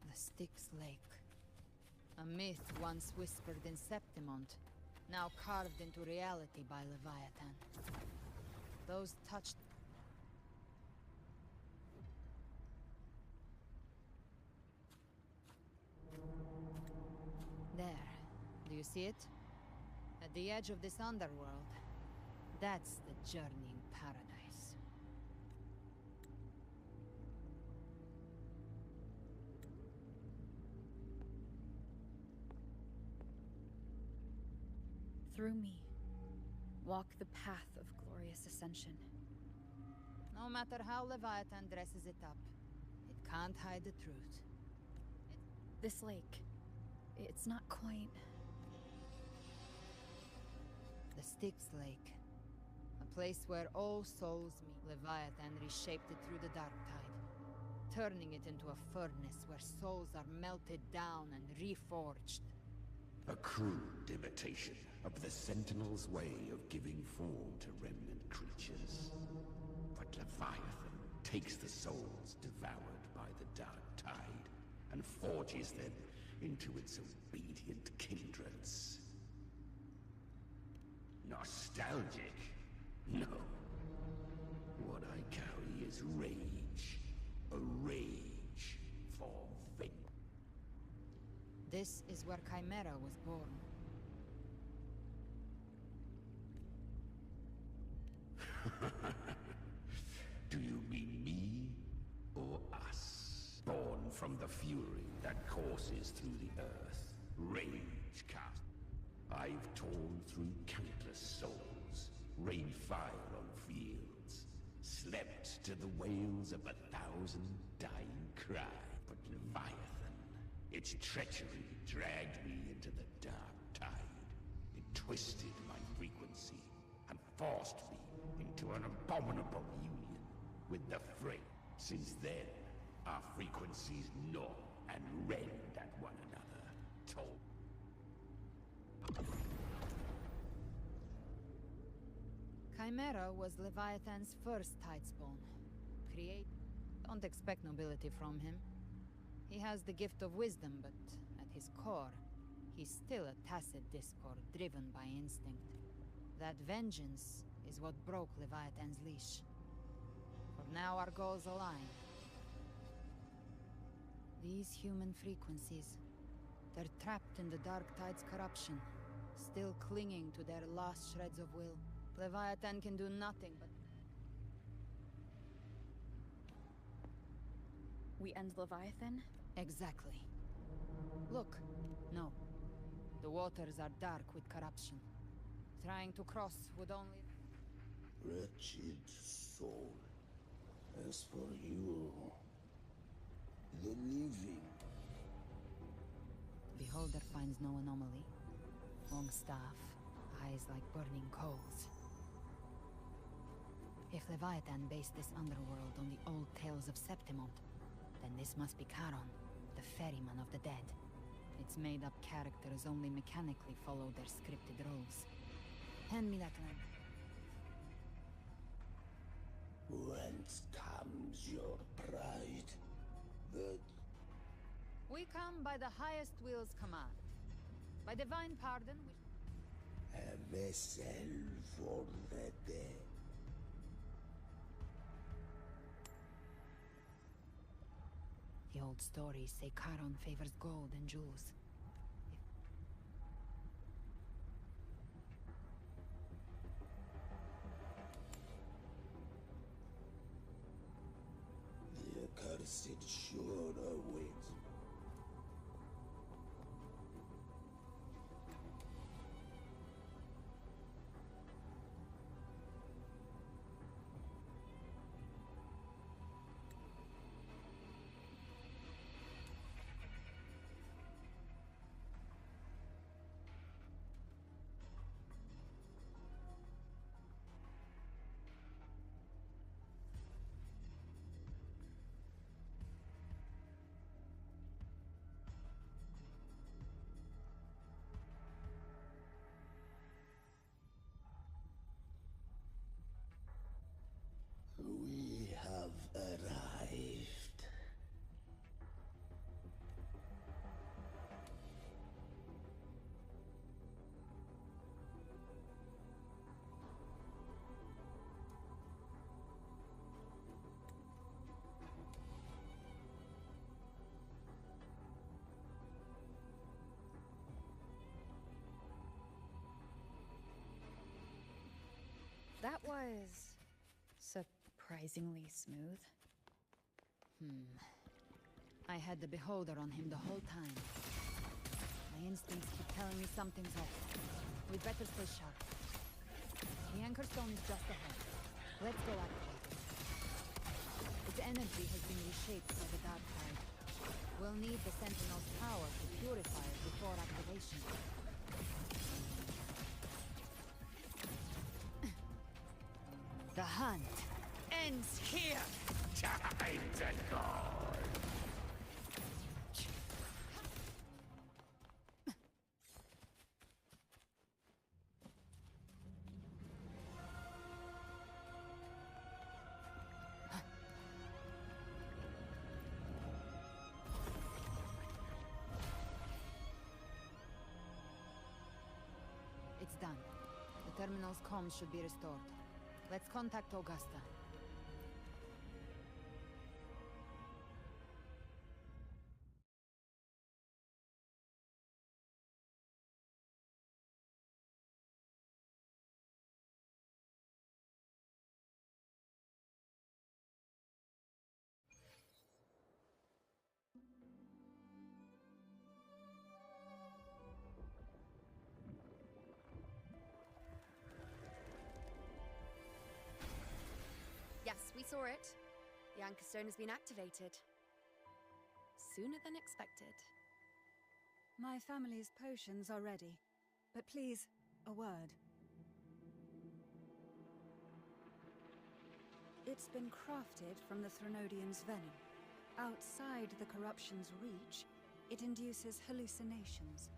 The Styx Lake. A myth once whispered in Septimont, now carved into reality by Leviathan. Those touched... There. Do you see it? At the edge of this underworld. That's the journeying paradise. Through me, walk the path of glorious ascension. No matter how Leviathan dresses it up, it can't hide the truth. This lake, it's not quite... The Styx Lake. A place where all souls meet. Leviathan reshaped it through the dark tide, turning it into a furnace where souls are melted down and reforged. A crude imitation of the Sentinel's way of giving form to remnant creatures. But Leviathan takes the souls devoured by the dark tide and forges them into its obedient kindreds. Nostalgic? No. What I carry is rage. A rage for vengeance. This is where Chimera was born. Do you mean me or us? Born from the fury that courses through the earth. Rage cast. I've torn through countless souls, rained fire on fields, slept to the wails of 1,000 dying cries. But Leviathan, its treachery dragged me into the dark tide. It twisted my frequency and forced me into an abominable union with the Fray. Since then, our frequencies gnaw and rend at one another. Told. Chimera was Leviathan's first Tidespawn. Don't expect nobility from him. He has the gift of wisdom, but at his core, he's still a tacit discord driven by instinct. That vengeance is what broke Leviathan's leash. For now our goals align. These human frequencies, they're trapped in the Dark Tide's corruption, still clinging to their last shreds of will. Leviathan can do nothing but... We end Leviathan? Exactly. Look. No. The waters are dark with corruption. Trying to cross would only... Wretched soul. As for you, the living... Beholder finds no anomaly. Long staff, eyes like burning coals. If Leviathan based this underworld on the old tales of Septimont, then this must be Charon, the ferryman of the dead. Its made-up characters only mechanically follow their scripted roles. Hand me that lamp. Whence comes your pride? The... We come by the highest will's command. By divine pardon, we... A vessel for the dead. The old stories say Charon favors gold and jewels. The accursed sure awaits. We have arrived. That was... surprisingly smooth. I had the beholder on him the whole time. My instincts keep telling me something's off. We'd better stay sharp. The Anchor Stone is just ahead. Let's go activate it. Its energy has been reshaped by the Dark Tide. We'll need the Sentinel's power to purify it before activation. The hunt ends here! Time to go! It's done. The terminal's comms should be restored. Let's contact Augusta. Yes, we saw it. The Anchor Stone has been activated. Sooner than expected. My family's potions are ready. But please, a word. It's been crafted from the Threnodian's venom. Outside the corruption's reach, it induces hallucinations,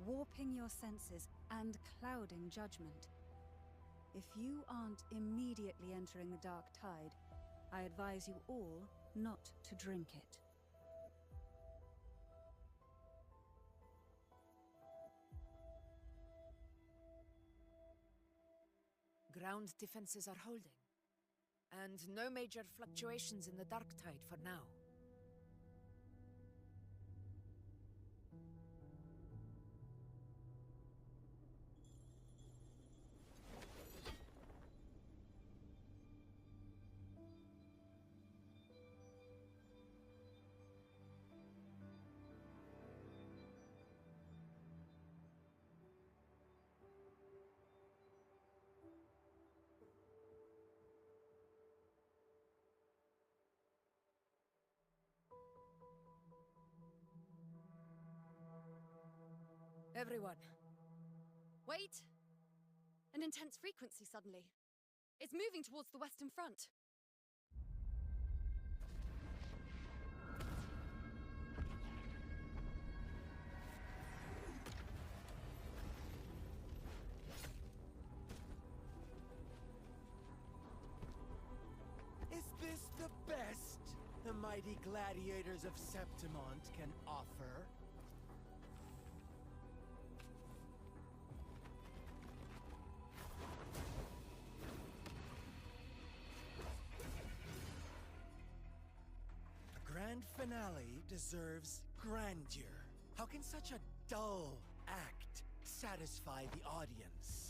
warping your senses and clouding judgment. If you aren't immediately entering the Dark Tide, I advise you all not to drink it. Ground defenses are holding. And no major fluctuations in the Dark Tide for now. Everyone. Wait! An intense frequency suddenly. It's moving towards the Western Front. Is this the best? Am mighty gladiators of Septimont can offer. A grand finale deserves grandeur. How can such a dull act satisfy the audience?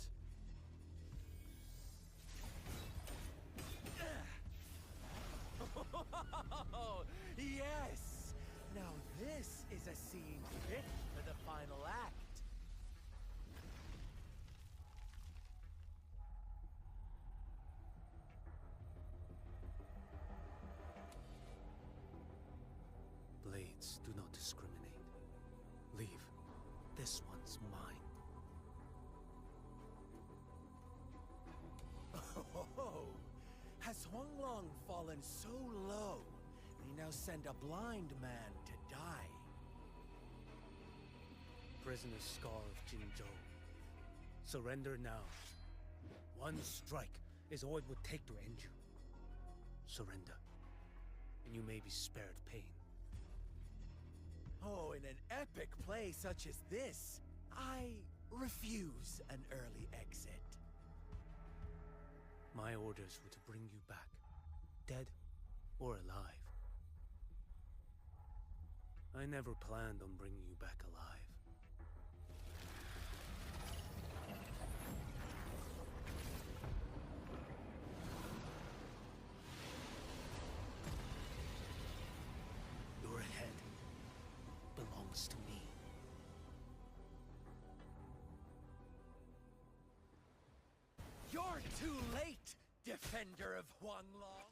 Oh, yes! Now this is a scene fit for the final act. Blades do not discriminate. Leave. This one's mine. Oh, has Huanglong fallen so low, they now send a blind man to die? Prisoner Scar of Jinzhou. Surrender now. One strike is all it would take to end you. Surrender, and you may be spared pain. Oh, in an epic play such as this, I refuse an early exit. My orders were to bring you back, dead or alive. I never planned on bringing you back alive. Your head belongs to me. You're too late, defender of Huanglong!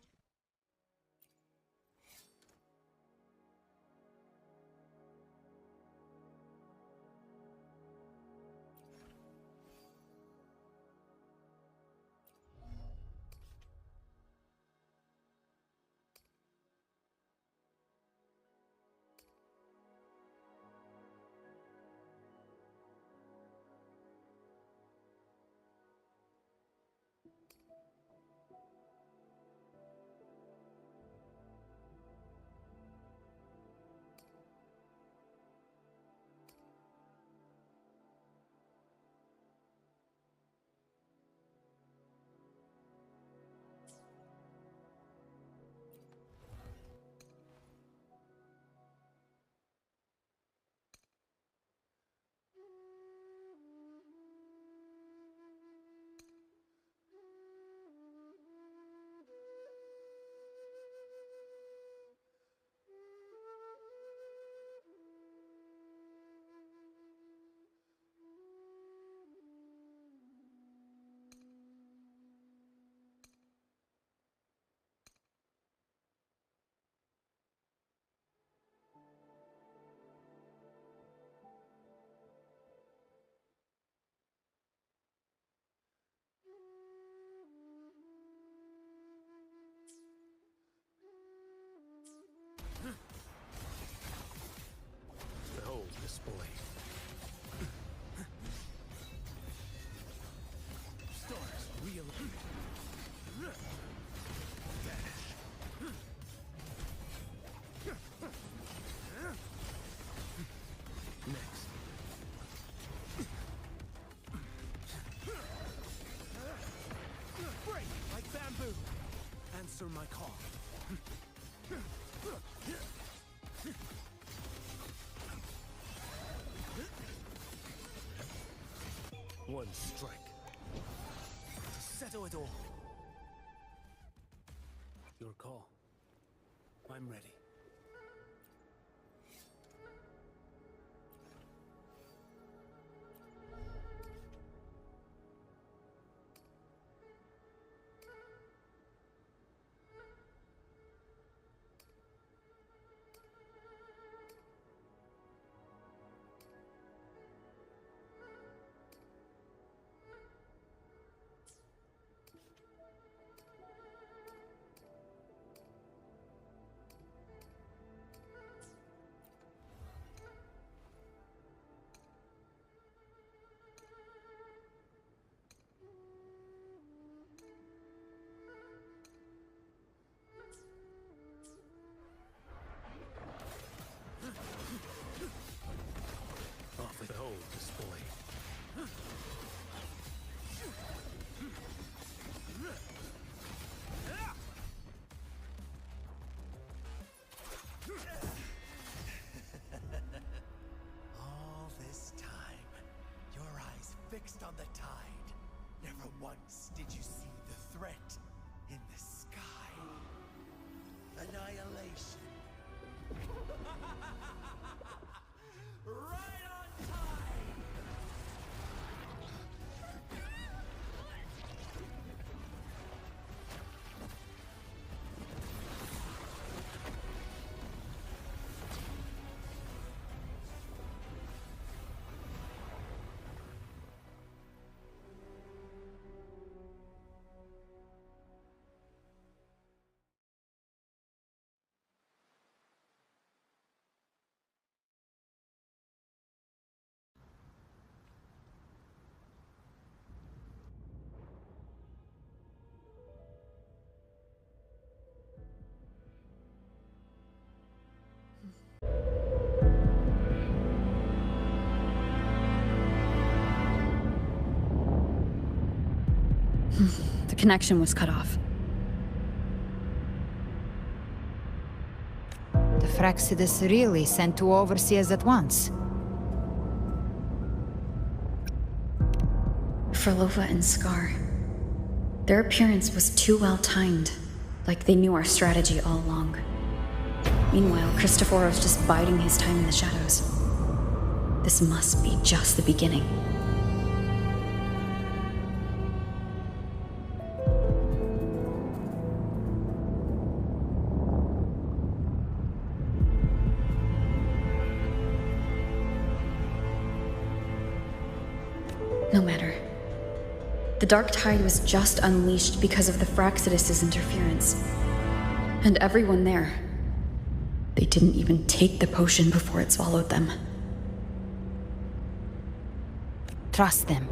Behold this boy. Stars real. Vanish. Next. Break like bamboo! Answer my call. One strike. To settle it all. Your call. I'm ready. focused on the tide. Never once did you see the threat in the sky. Annihilation. Right on time! The connection was cut off. The Fraxidus really sent two overseers at once. Frolova and Scar. Their appearance was too well timed, like they knew our strategy all along. Meanwhile, Christophorov's just biding his time in the shadows. This must be just the beginning. No matter. The Dark Tide was just unleashed because of the Fraxidus' interference. And everyone there, they didn't even take the potion before it swallowed them. Trust them.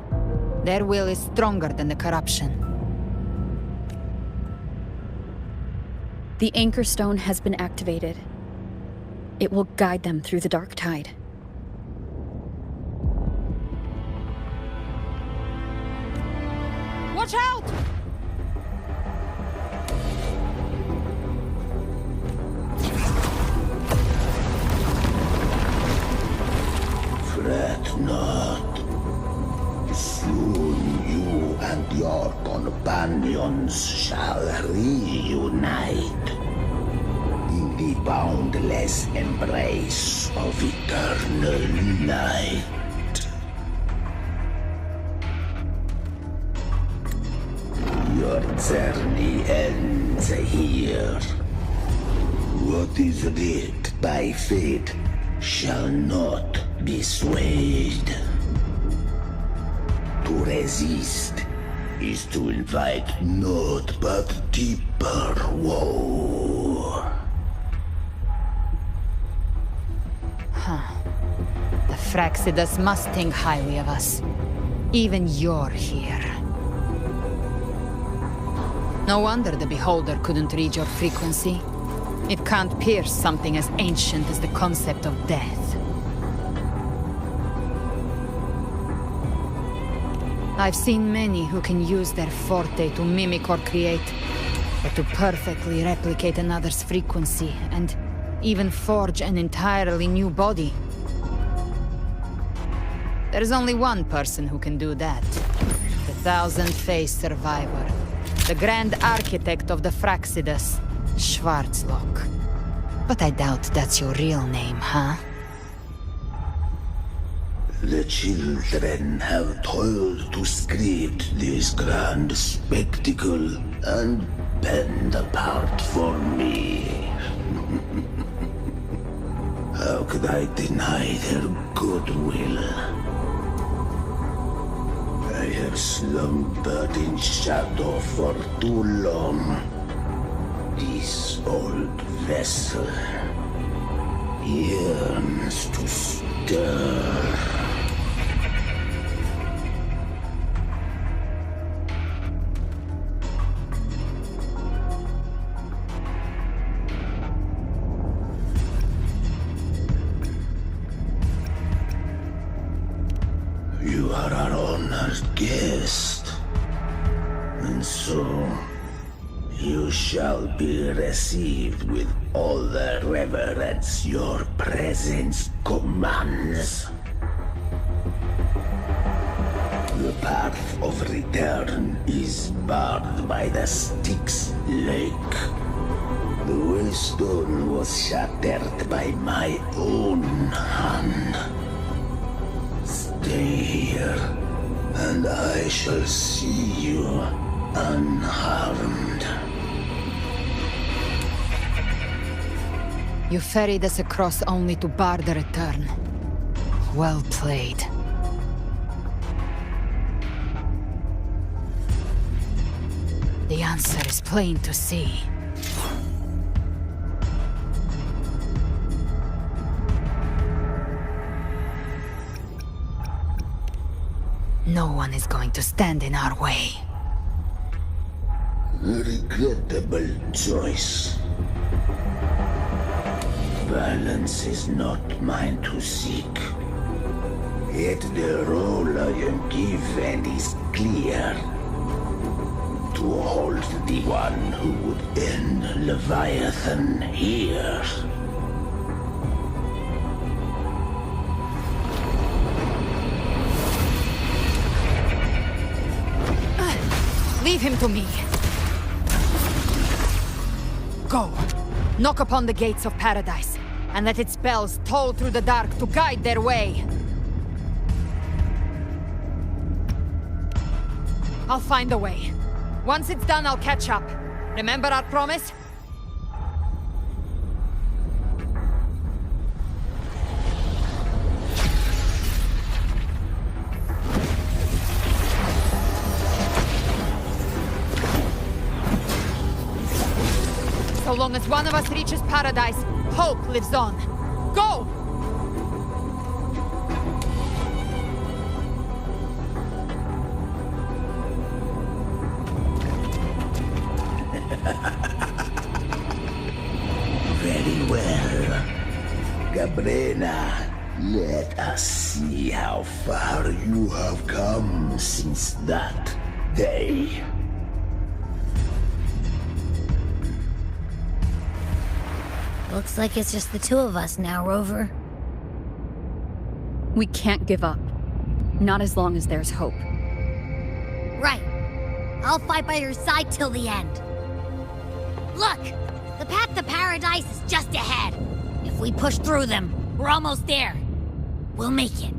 Their will is stronger than the corruption. The Anchor Stone has been activated. It will guide them through the Dark Tide. Watch out! Fret not. Soon you and your companions shall reunite in the boundless embrace of eternal night. Your journey ends here. What is writ by fate shall not be swayed. To resist is to invite naught but deeper woe. The Fraxidus must think highly of us. Even you're here. No wonder the Beholder couldn't read your frequency. It can't pierce something as ancient as the concept of death. I've seen many who can use their forte to mimic or create, but to perfectly replicate another's frequency and even forge an entirely new body. There's only one person who can do that. The Thousand-Faced Survivor. The Grand Architect of the Fraxidus, Schwarzlock. But I doubt that's your real name, huh? The children have toiled to script this grand spectacle and bend apart for me. How could I deny their goodwill? I have slumbered in shadow for too long. This old vessel yearns to stir. You are our honored guest, and so you shall be received with all the reverence your presence commands. The path of return is barred by the Styx Lake. The Waystone was shattered by my own hand. Stay here, and I shall see you unharmed. You ferried us across only to bar the return. Well played. The answer is plain to see. No one is going to stand in our way. A regrettable choice. Balance is not mine to seek. Yet the role I am given is clear. To hold the one who would end Leviathan here. Leave him to me. Go. Knock upon the gates of paradise, and let its bells toll through the dark to guide their way. I'll find a way. Once it's done, I'll catch up. Remember our promise? So long as one of us reaches paradise, hope lives on. Go! Very well. Gabrena, let us see how far you have come since that day. Looks like it's just the two of us now, Rover. We can't give up. Not as long as there's hope. Right. I'll fight by your side till the end. Look! The path to paradise is just ahead. If we push through them, we're almost there. We'll make it.